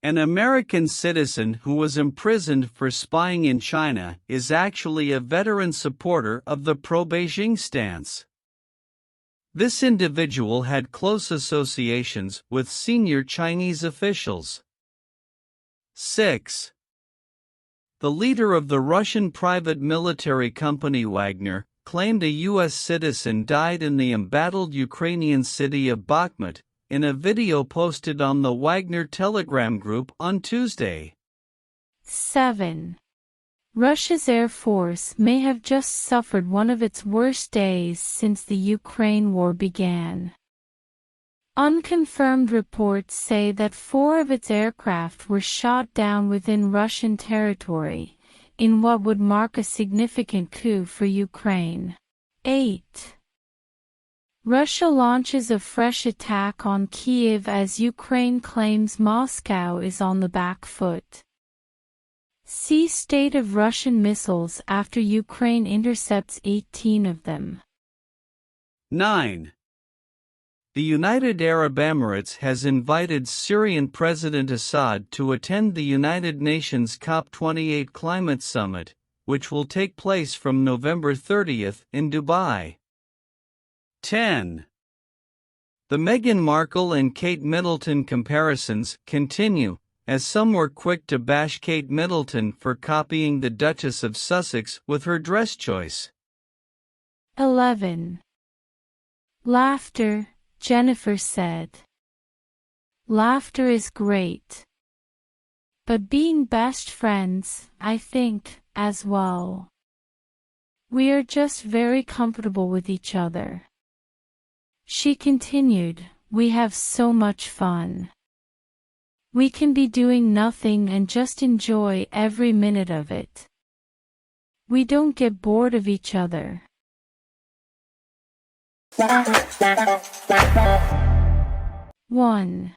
An American citizen who was imprisoned for spying in China is actually a veteran supporter of the pro-Beijing stance. This individual had close associations with senior Chinese officials. 6. The leader of the Russian private military company Wagner claimed a U.S. citizen died in the embattled Ukrainian city of Bakhmut, in a video posted on the Wagner Telegram group on Tuesday. 7. Russia's Air Force may have just suffered one of its worst days since the Ukraine war began. Unconfirmed reports say that 4 of its aircraft were shot down within Russian territory, in what would mark a significant coup for Ukraine. 8. Russia launches a fresh attack on Kyiv as Ukraine claims Moscow is on the back foot. See state of Russian missiles after Ukraine intercepts 18 of them. 9. The United Arab Emirates has invited Syrian President Assad to attend the United Nations COP28 Climate Summit, which will take place from November 30th in Dubai. 10. The Meghan Markle and Kate Middleton comparisons continue, as some were quick to bash Kate Middleton for copying the Duchess of Sussex with her dress choice. 11. Laughter, Jennifer said. Laughter is great. But being best friends, I think, as well. We are just very comfortable with each other. She continued, we have so much fun. We can be doing nothing and just enjoy every minute of it. We don't get bored of each other. 1.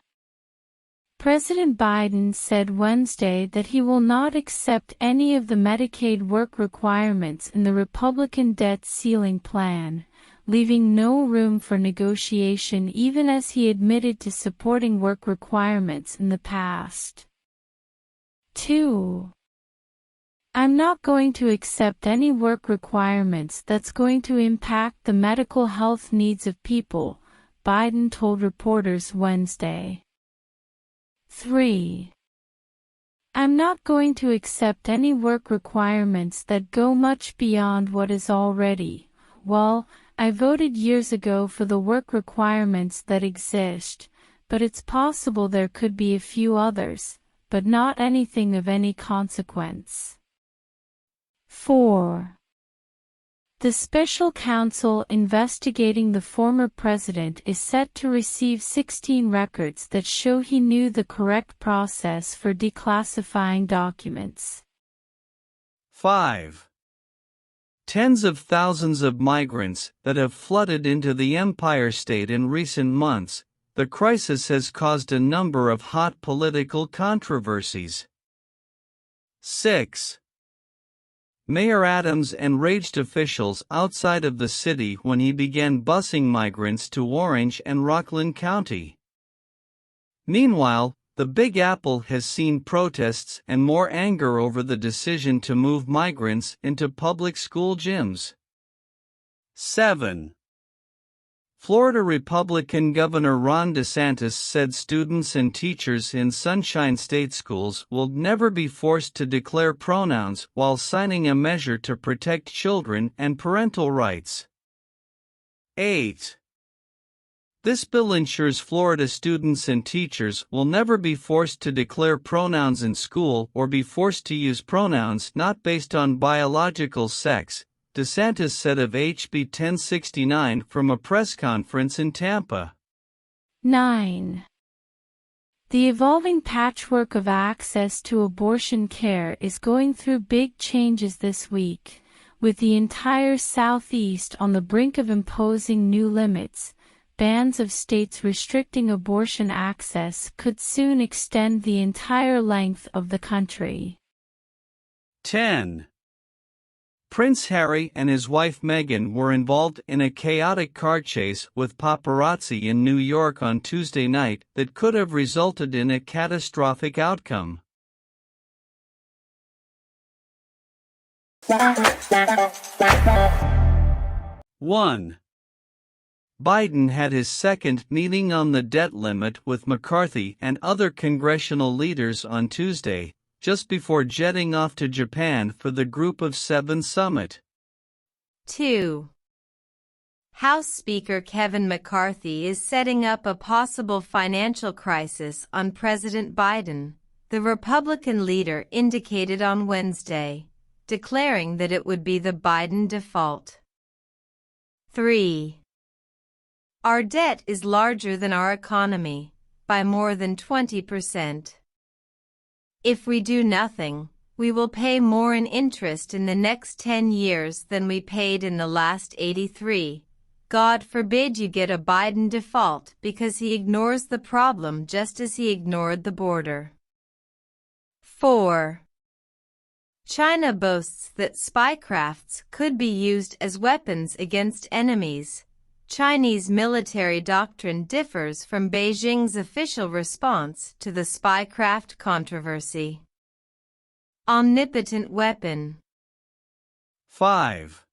President Biden said Wednesday that he will not accept any of the Medicaid work requirements in the Republican debt ceiling plan, leaving no room for negotiation even as he admitted to supporting work requirements in the past. 2. I'm not going to accept any work requirements that's going to impact the medical health needs of people, Biden told reporters Wednesday. 3. I'm not going to accept any work requirements that go much beyond what is already. Well, I voted years ago for the work requirements that exist, but it's possible there could be a few others, but not anything of any consequence. 4. The special counsel investigating the former president is set to receive 16 records that show he knew the correct process for declassifying documents. 5. Tens of thousands of migrants that have flooded into the Empire State in recent months, the crisis has caused a number of hot political controversies. 6. Mayor Adams enraged officials outside of the city when he began busing migrants to Orange and Rockland County. Meanwhile, the Big Apple has seen protests and more anger over the decision to move migrants into public school gyms. 7. Florida Republican Governor Ron DeSantis said students and teachers in Sunshine State schools will never be forced to declare pronouns while signing a measure to protect children and parental rights. 8. This bill ensures Florida students and teachers will never be forced to declare pronouns in school or be forced to use pronouns not based on biological sex, DeSantis said of HB 1069 from a press conference in Tampa. 9. The evolving patchwork of access to abortion care is going through big changes this week, with the entire Southeast on the brink of imposing new limits. Bans of states restricting abortion access could soon extend the entire length of the country. 10. Prince Harry and his wife Meghan were involved in a chaotic car chase with paparazzi in New York on Tuesday night that could have resulted in a catastrophic outcome. 1. Biden had his second meeting on the debt limit with McCarthy and other congressional leaders on Tuesday, just before jetting off to Japan for the Group of Seven summit. 2. House Speaker Kevin McCarthy is setting up a possible financial crisis on President Biden, the Republican leader indicated on Wednesday, declaring that it would be the Biden default. 3. Our debt is larger than our economy, by more than 20%. If we do nothing, we will pay more in interest in the next 10 years than we paid in the last 83. God forbid you get a Biden default because he ignores the problem just as he ignored the border. 4. China boasts that spycrafts could be used as weapons against enemies. Chinese military doctrine differs from Beijing's official response to the spycraft controversy. Omnipotent weapon. 5.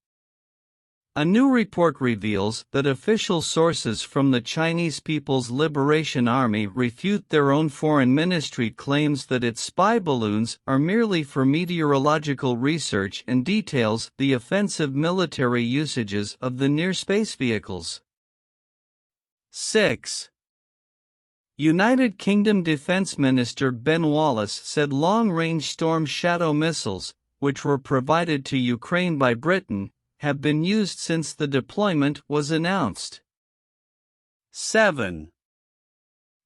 A new report reveals that official sources from the Chinese People's Liberation Army refute their own foreign ministry claims that its spy balloons are merely for meteorological research and details the offensive military usages of the near-space vehicles. 6. United Kingdom Defence Minister Ben Wallace said long-range Storm Shadow missiles, which were provided to Ukraine by Britain, have been used since the deployment was announced. 7.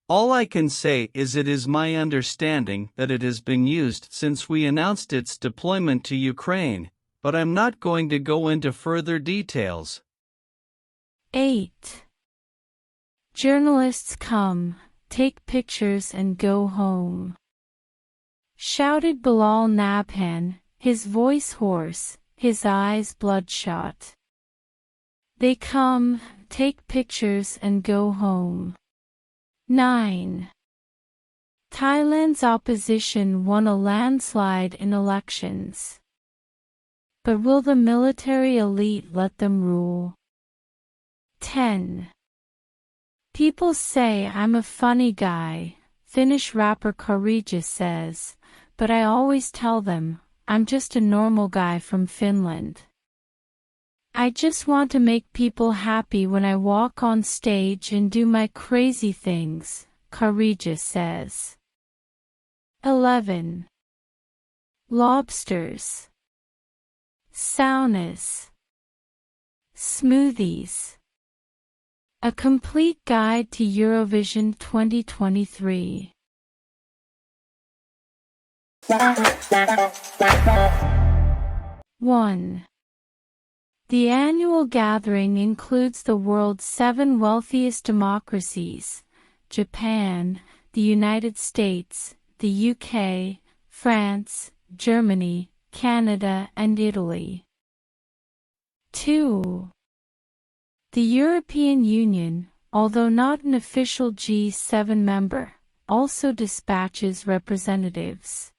All I can say is it is my understanding that it has been used since we announced its deployment to Ukraine, but I'm not going to go into further details. 8. Journalists come, take pictures and go home, shouted Bilal Nabhan, his voice hoarse, his eyes bloodshot. They come, take pictures and go home. 9. Thailand's opposition won a landslide in elections. But will the military elite let them rule? 10. People say I'm a funny guy, Finnish rapper Courageous says, but I always tell them, I'm just a normal guy from Finland. I just want to make people happy when I walk on stage and do my crazy things, Courageous says. 11. Lobsters, saunas, smoothies. A complete guide to Eurovision 2023. 1. The annual gathering includes the world's 7 wealthiest democracies: Japan, the United States, the UK, France, Germany, Canada, and Italy. 2. The European Union, although not an official G7 member, also dispatches representatives.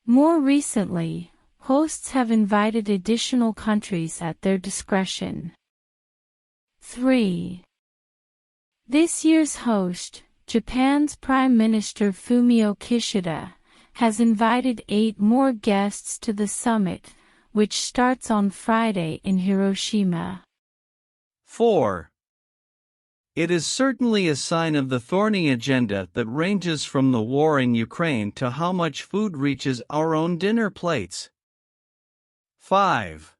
More recently, hosts have invited additional countries at their discretion. 3. This year's host, Japan's Prime Minister Fumio Kishida, has invited 8 more guests to the summit, which starts on Friday in Hiroshima. 4. It is certainly a sign of the thorny agenda that ranges from the war in Ukraine to how much food reaches our own dinner plates. 5.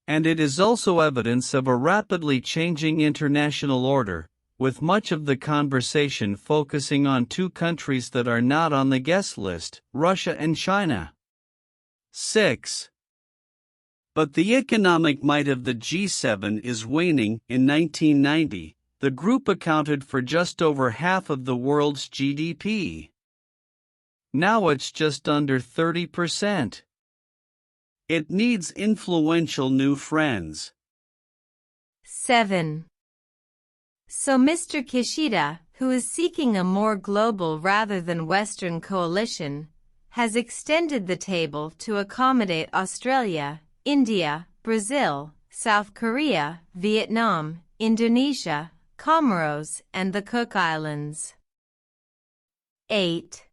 And it is also evidence of a rapidly changing international order, with much of the conversation focusing on 2 countries that are not on the guest list, Russia and China. 6. But the economic might of the G7 is waning. In 1990, the group accounted for just over half of the world's GDP. Now it's just under 30%. It needs influential new friends. 7. So Mr. Kishida, who is seeking a more global rather than Western coalition, has extended the table to accommodate Australia, India, Brazil, South Korea, Vietnam, Indonesia, Comoros, and the Cook Islands. 8.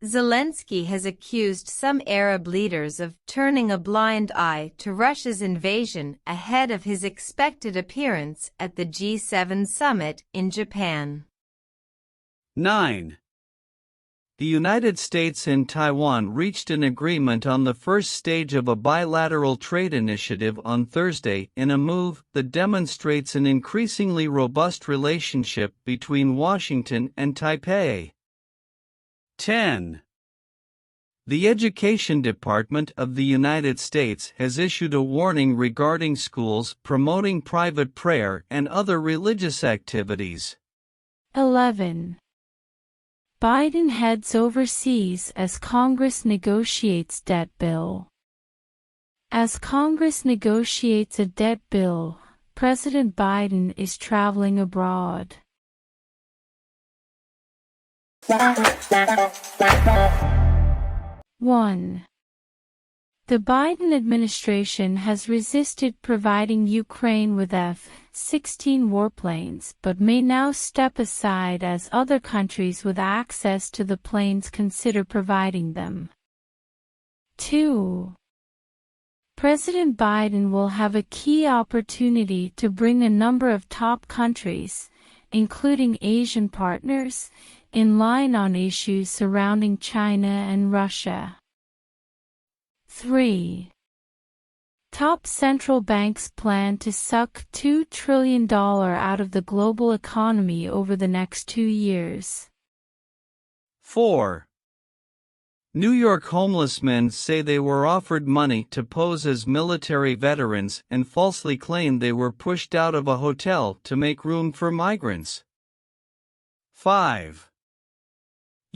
Zelensky has accused some Arab leaders of turning a blind eye to Russia's invasion ahead of his expected appearance at the G7 summit in Japan. 9. The United States and Taiwan reached an agreement on the first stage of a bilateral trade initiative on Thursday in a move that demonstrates an increasingly robust relationship between Washington and Taipei. 10. The Education Department of the United States has issued a warning regarding schools promoting private prayer and other religious activities. 11. Biden heads overseas as Congress negotiates debt bill. As Congress negotiates a debt bill, President Biden is traveling abroad. 1. The Biden administration has resisted providing Ukraine with F-16 warplanes but may now step aside as other countries with access to the planes consider providing them. 2. President Biden will have a key opportunity to bring a number of top countries, including Asian partners, in line on issues surrounding China and Russia. 3. Top central banks plan to suck $2 trillion out of the global economy over the next 2 years. 4. New York homeless men say they were offered money to pose as military veterans and falsely claim they were pushed out of a hotel to make room for migrants. 5.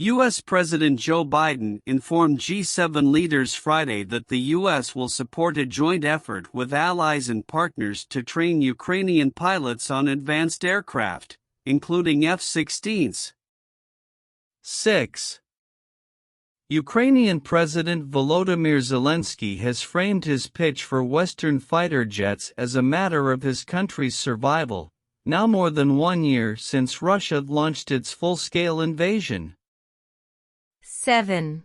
U.S. President Joe Biden informed G7 leaders Friday that the U.S. will support a joint effort with allies and partners to train Ukrainian pilots on advanced aircraft, including F-16s. 6. Ukrainian President Volodymyr Zelensky has framed his pitch for Western fighter jets as a matter of his country's survival, now more than 1 year since Russia launched its full-scale invasion. 7.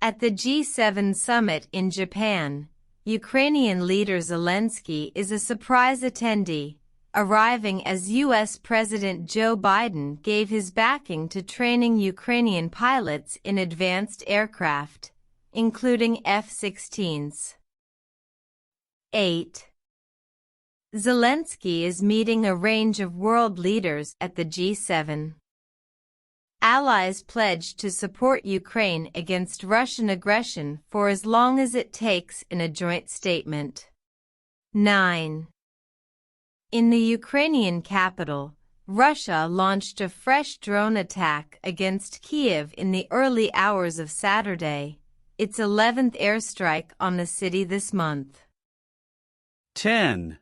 At the G7 summit in Japan, Ukrainian leader Zelensky is a surprise attendee, arriving as U.S. President Joe Biden gave his backing to training Ukrainian pilots in advanced aircraft, including F-16s. 8. Zelensky is meeting a range of world leaders at the G7. Allies pledged to support Ukraine against Russian aggression for as long as it takes in a joint statement. 9. In the Ukrainian capital, Russia launched a fresh drone attack against Kyiv in the early hours of Saturday, its 11th airstrike on the city this month. 10.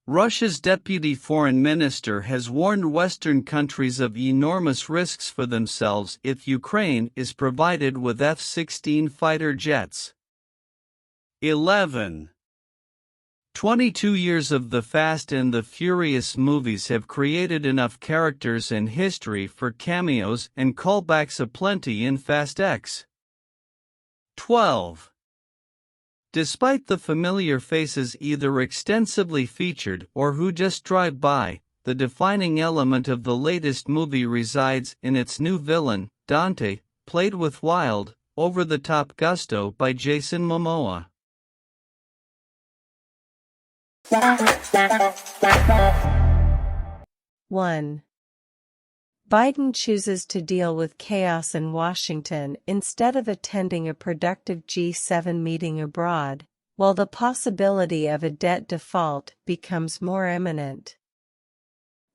Russia's deputy foreign minister has warned Western countries of enormous risks for themselves if Ukraine is provided with F-16 fighter jets. 11. 22 years of the Fast and the Furious movies have created enough characters and history for cameos and callbacks aplenty in Fast X. 12. Despite the familiar faces either extensively featured or who just drive by, the defining element of the latest movie resides in its new villain, Dante, played with wild, over-the-top gusto by Jason Momoa. 1. Biden chooses to deal with chaos in Washington instead of attending a productive G7 meeting abroad, while the possibility of a debt default becomes more imminent.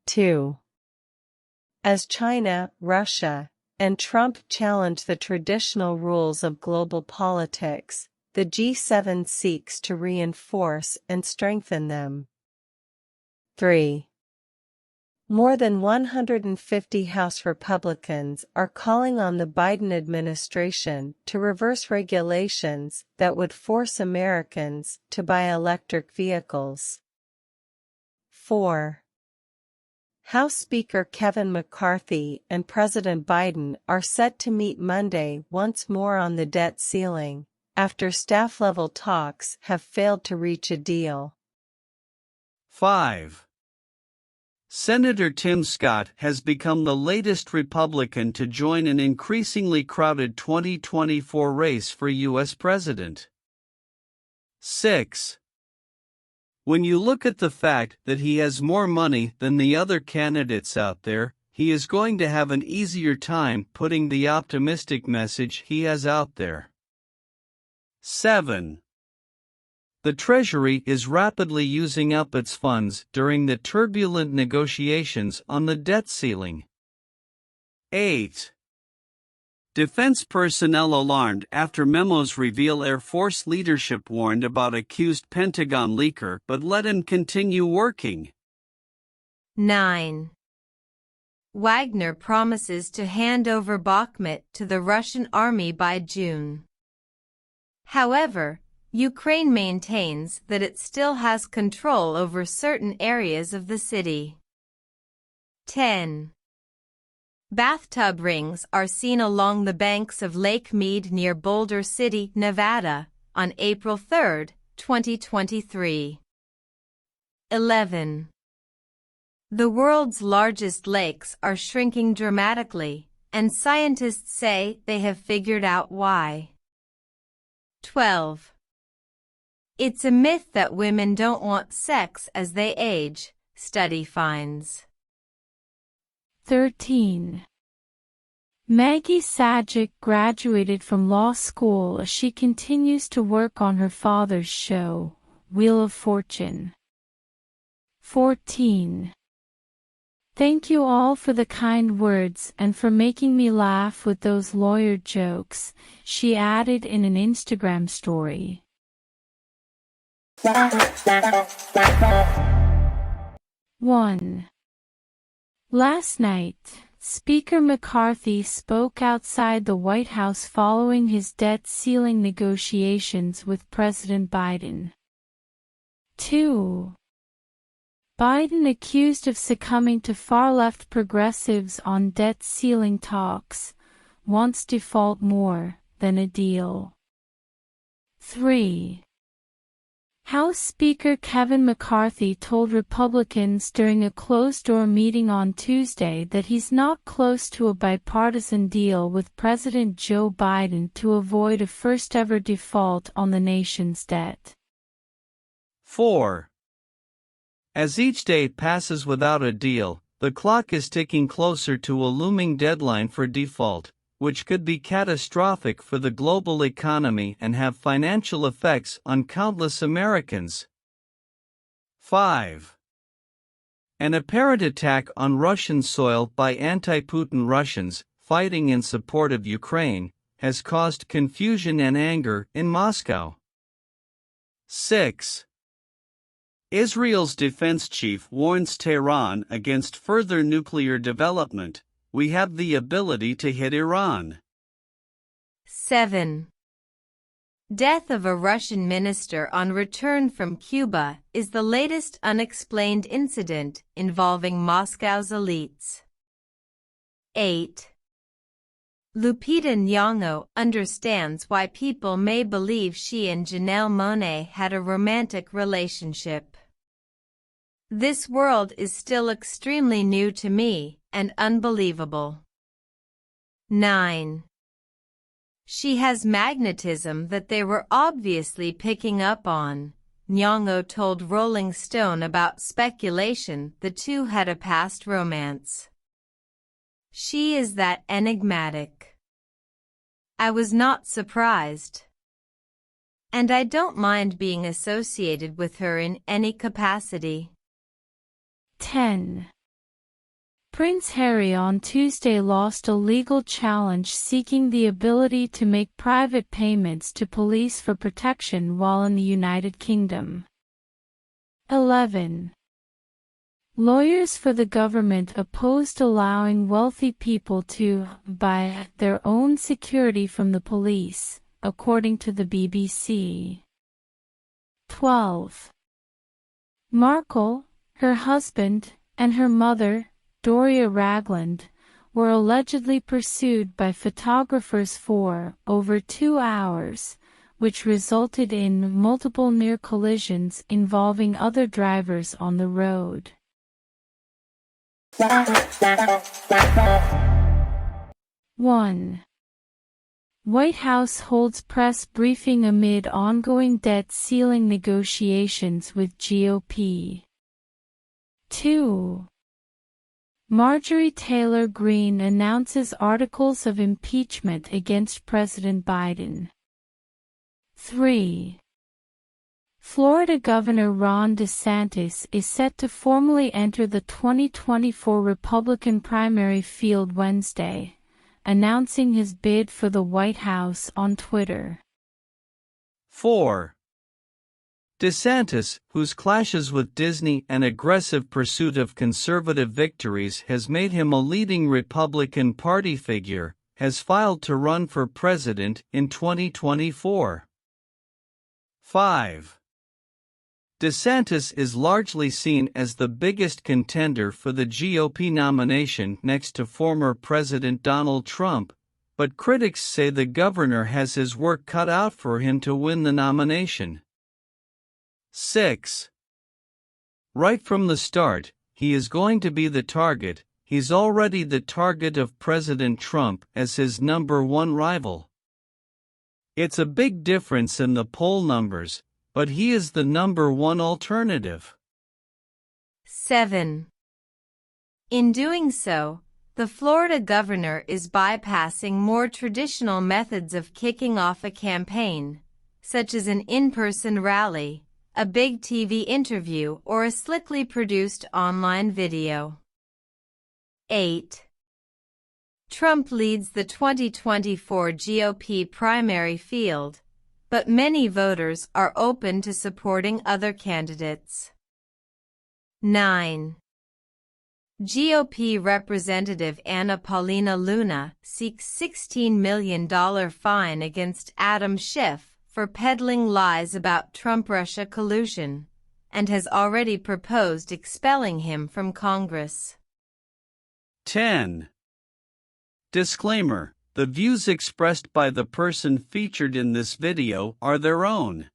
2. As China, Russia, and Trump challenge the traditional rules of global politics, the G7 seeks to reinforce and strengthen them. 3. More than 150 House Republicans are calling on the Biden administration to reverse regulations that would force Americans to buy electric vehicles. 4. House Speaker Kevin McCarthy and President Biden are set to meet Monday once more on the debt ceiling, after staff-level talks have failed to reach a deal. 5. Senator Tim Scott has become the latest Republican to join an increasingly crowded 2024 race for U.S. President. 6. When you look at the fact that he has more money than the other candidates out there, he is going to have an easier time putting the optimistic message he has out there. 7. The Treasury is rapidly using up its funds during the turbulent negotiations on the debt ceiling. 8. Defense personnel alarmed after memos reveal Air Force leadership warned about accused Pentagon leaker but let him continue working. 9. Wagner promises to hand over Bakhmut to the Russian army by June. However, Ukraine maintains that it still has control over certain areas of the city. 10. Bathtub rings are seen along the banks of Lake Mead near Boulder City, Nevada, on April 3, 2023. 11. The world's largest lakes are shrinking dramatically, and scientists say they have figured out why. 12. It's a myth that women don't want sex as they age, study finds. 13. Maggie Sajic graduated from law school as she continues to work on her father's show, Wheel of Fortune. 14. Thank you all for the kind words and for making me laugh with those lawyer jokes, she added in an Instagram story. 1. Last night, Speaker McCarthy spoke outside the White House following his debt ceiling negotiations with President Biden. 2. Biden accused of succumbing to far-left progressives on debt ceiling talks, wants default more than a deal. 3. House Speaker Kevin McCarthy told Republicans during a closed-door meeting on Tuesday that he's not close to a bipartisan deal with President Joe Biden to avoid a first-ever default on the nation's debt. 4. As each day passes without a deal, the clock is ticking closer to a looming deadline for default, which could be catastrophic for the global economy and have financial effects on countless Americans. 5. An apparent attack on Russian soil by anti-Putin Russians fighting in support of Ukraine has caused confusion and anger in Moscow. 6. Israel's defense chief warns Tehran against further nuclear development. We have the ability to hit Iran. 7. Death of a Russian minister on return from Cuba is the latest unexplained incident involving Moscow's elites. 8. Lupita Nyong'o understands why people may believe she and Janelle Monáe had a romantic relationship. This world is still extremely new to me and unbelievable. 9. She has magnetism that they were obviously picking up on, Nyong'o told Rolling Stone about speculation the two had a past romance. She is that enigmatic. I was not surprised. And I don't mind being associated with her in any capacity. 10. Prince Harry on Tuesday lost a legal challenge seeking the ability to make private payments to police for protection while in the United Kingdom. 11. Lawyers for the government opposed allowing wealthy people to buy their own security from the police, according to the BBC. 12. Markle, her husband, and her mother, Doria Ragland, were allegedly pursued by photographers for over 2 hours, which resulted in multiple near collisions involving other drivers on the road. 1. White House holds press briefing amid ongoing debt ceiling negotiations with GOP. 2. Marjorie Taylor Greene announces articles of impeachment against President Biden. 3. Florida Governor Ron DeSantis is set to formally enter the 2024 Republican primary field Wednesday, announcing his bid for the White House on Twitter. 4. DeSantis, whose clashes with Disney and aggressive pursuit of conservative victories has made him a leading Republican Party figure, has filed to run for president in 2024. 5. DeSantis is largely seen as the biggest contender for the GOP nomination next to former President Donald Trump, but critics say the governor has his work cut out for him to win the nomination. 6. Right from the start, he is going to be the target. He's already the target of President Trump as his number one rival. It's a big difference in the poll numbers, but he is the number one alternative. 7. In doing so, the Florida governor is bypassing more traditional methods of kicking off a campaign, such as an in-person rally, a big TV interview, or a slickly produced online video. 8. Trump leads the 2024 GOP primary field, but many voters are open to supporting other candidates. 9. GOP Representative Anna Paulina Luna seeks $16 million fine against Adam Schiff for peddling lies about Trump-Russia collusion, and has already proposed expelling him from Congress. 10. Disclaimer: the views expressed by the person featured in this video are their own.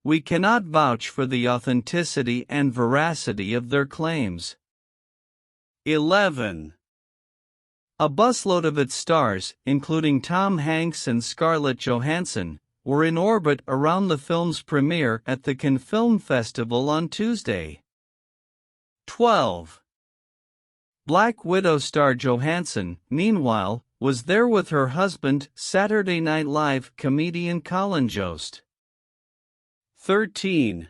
We cannot vouch for the authenticity and veracity of their claims. 11. A busload of its stars, including Tom Hanks and Scarlett Johansson, were in orbit around the film's premiere at the Cannes Film Festival on Tuesday. 12. Black Widow star Johansson, meanwhile, was there with her husband, Saturday Night Live comedian Colin Jost. 13.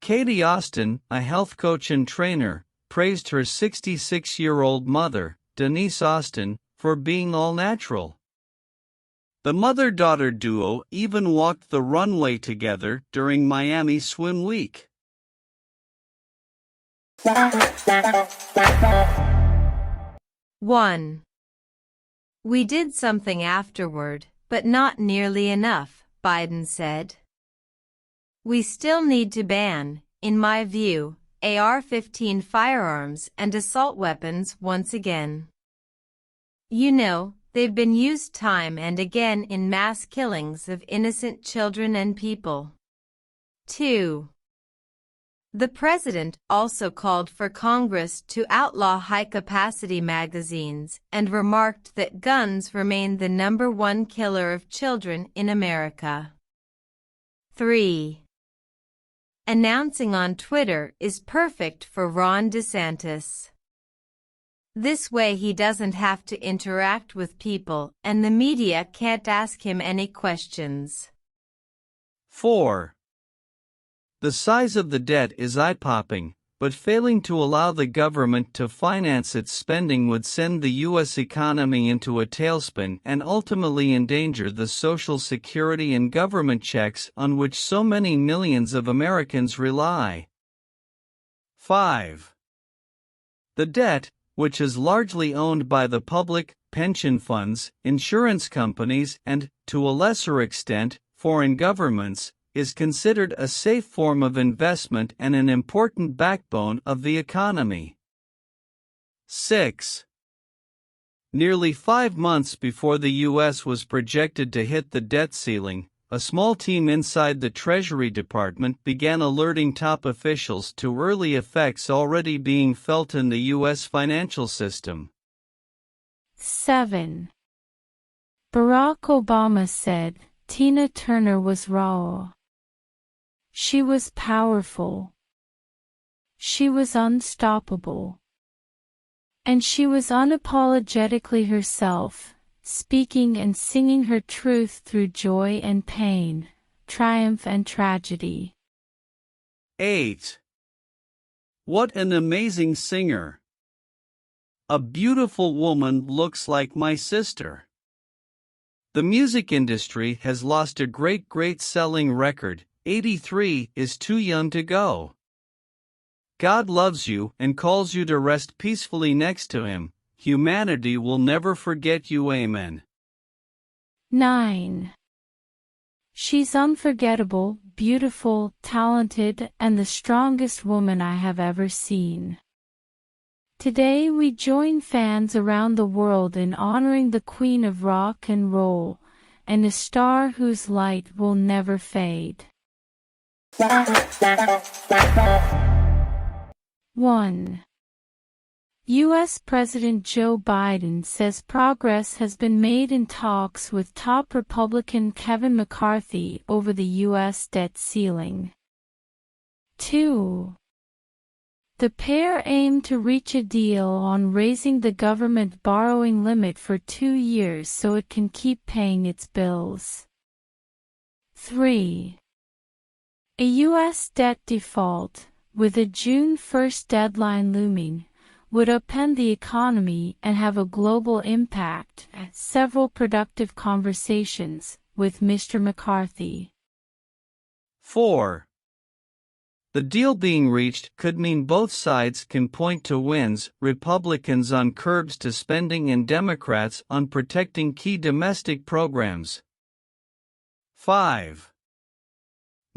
Katie Austin, a health coach and trainer, praised her 66-year-old mother, Denise Austin, for being all-natural. The mother-daughter duo even walked the runway together during Miami Swim Week. 1. We did something afterward, but not nearly enough, Biden said. We still need to ban, in my view, AR-15 firearms and assault weapons once again. You know, they've been used time and again in mass killings of innocent children and people. 2. The president also called for Congress to outlaw high-capacity magazines and remarked that guns remain the number one killer of children in America. 3. Announcing on Twitter is perfect for Ron DeSantis. This way he doesn't have to interact with people and the media can't ask him any questions. 4. The size of the debt is eye-popping, but failing to allow the government to finance its spending would send the U.S. economy into a tailspin and ultimately endanger the Social Security and government checks on which so many millions of Americans rely. 5. The debt, which is largely owned by the public, pension funds, insurance companies, and, to a lesser extent, foreign governments, is considered a safe form of investment and an important backbone of the economy. 6. Nearly 5 months before the U.S. was projected to hit the debt ceiling, a small team inside the Treasury Department began alerting top officials to early effects already being felt in the U.S. financial system. 7. Barack Obama said, Tina Turner was raw. She was powerful. She was unstoppable. And she was unapologetically herself, speaking and singing her truth through joy and pain, triumph and tragedy. 8. What an amazing singer! A beautiful woman looks like my sister. The music industry has lost a great selling record. 83 is too young to go. God loves you and calls you to rest peacefully next to Him. Humanity will never forget you. Amen. 9. She's unforgettable, beautiful, talented, and the strongest woman I have ever seen. Today we join fans around the world in honoring the Queen of Rock and Roll, and a star whose light will never fade. 1. U.S. President Joe Biden says progress has been made in talks with top Republican Kevin McCarthy over the U.S. debt ceiling. 2. The pair aim to reach a deal on raising the government borrowing limit for 2 years so it can keep paying its bills. 3. A U.S. debt default, with a June 1 deadline looming, would upend the economy and have a global impact. Several productive conversations with Mr. McCarthy. 4. The deal being reached could mean both sides can point to wins, Republicans on curbs to spending and Democrats on protecting key domestic programs. 5.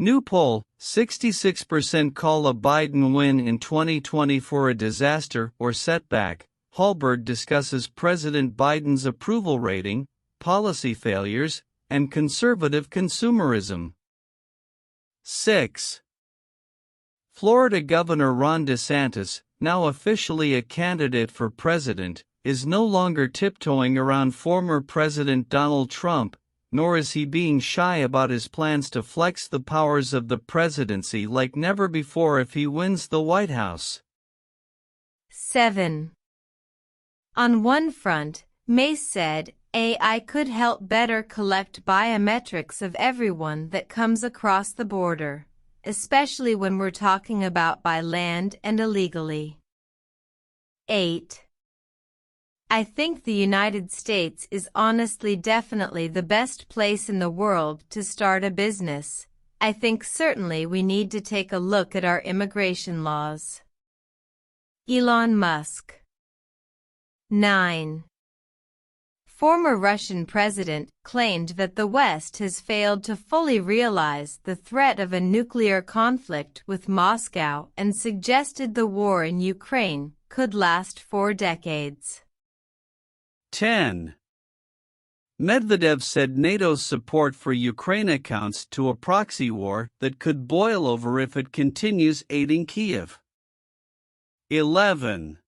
New poll, 66% call a Biden win in 2024 a disaster or setback. Hallberg discusses President Biden's approval rating, policy failures, and conservative consumerism. 6. Florida Governor Ron DeSantis, now officially a candidate for president, is no longer tiptoeing around former President Donald Trump, nor is he being shy about his plans to flex the powers of the presidency like never before if he wins the White House. 7. On one front, Mace said, AI could help better collect biometrics of everyone that comes across the border, especially when we're talking about by land and illegally. 8. I think the United States is honestly definitely the best place in the world to start a business. I think certainly we need to take a look at our immigration laws. Elon Musk. 9. Former Russian president claimed that the West has failed to fully realize the threat of a nuclear conflict with Moscow and suggested the war in Ukraine could last 4 decades. 10. Medvedev said NATO's support for Ukraine accounts to a proxy war that could boil over if it continues aiding Kiev. 11.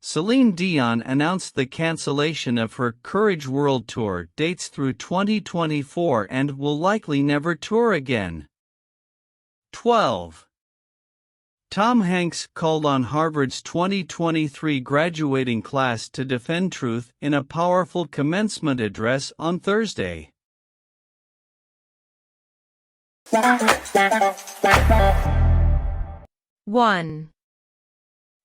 Celine Dion announced the cancellation of her Courage World Tour dates through 2024 and will likely never tour again. 12. Tom Hanks called on Harvard's 2023 graduating class to defend truth in a powerful commencement address on Thursday. 1.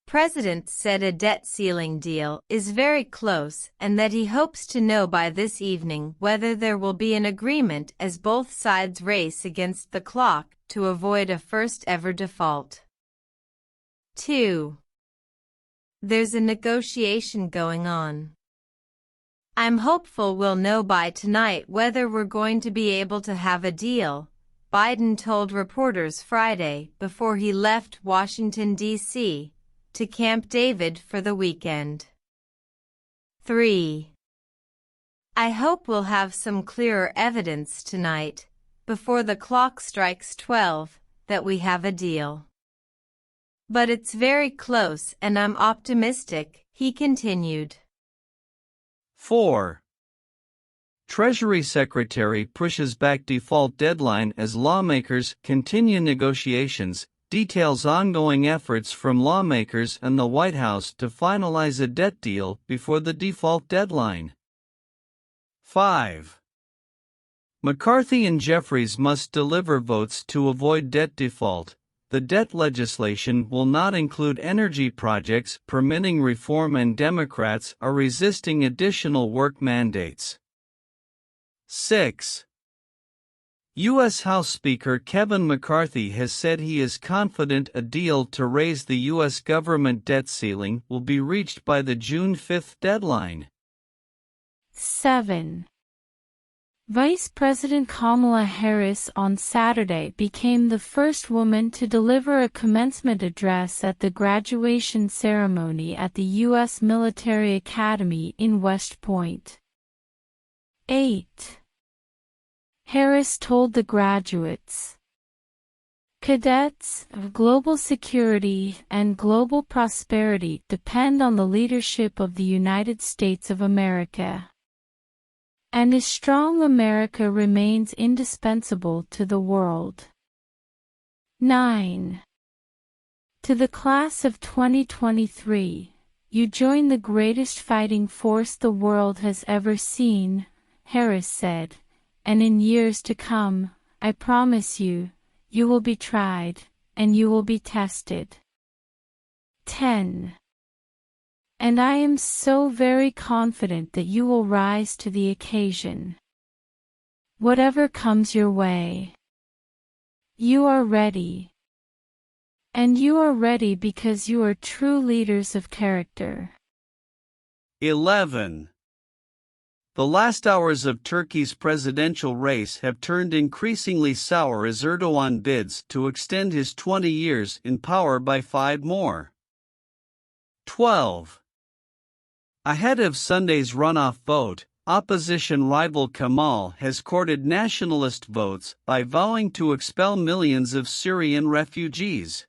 President said a debt ceiling deal is very close and that he hopes to know by this evening whether there will be an agreement as both sides race against the clock to avoid a first-ever default. 2. There's a negotiation going on. I'm hopeful we'll know by tonight whether we're going to be able to have a deal, Biden told reporters Friday before he left Washington, D.C., to Camp David for the weekend. 3. I hope we'll have some clearer evidence tonight, before the clock strikes 12, that we have a deal. But it's very close and I'm optimistic, he continued. 4. Treasury Secretary pushes back default deadline as lawmakers continue negotiations, details ongoing efforts from lawmakers and the White House to finalize a debt deal before the default deadline. 5. McCarthy and Jeffries must deliver votes to avoid debt default. The debt legislation will not include energy projects permitting reform and Democrats are resisting additional work mandates. 6. U.S. House Speaker Kevin McCarthy has said he is confident a deal to raise the U.S. government debt ceiling will be reached by the June 5 deadline. 7. Vice President Kamala Harris on Saturday became the first woman to deliver a commencement address at the graduation ceremony at the U.S. Military Academy in West Point. 8. Harris told the graduates, "Cadets, global security and global prosperity depend on the leadership of the United States of America. And a strong America remains indispensable to the world." 9. To the class of 2023, you join the greatest fighting force the world has ever seen, Harris said, and in years to come, I promise you, you will be tried, and you will be tested. 10. And I am so very confident that you will rise to the occasion. Whatever comes your way, you are ready. And you are ready because you are true leaders of character. 11. The last hours of Turkey's presidential race have turned increasingly sour as Erdogan bids to extend his 20 years in power by 5 more. 12. Ahead of Sunday's runoff vote, opposition rival Kemal has courted nationalist votes by vowing to expel millions of Syrian refugees.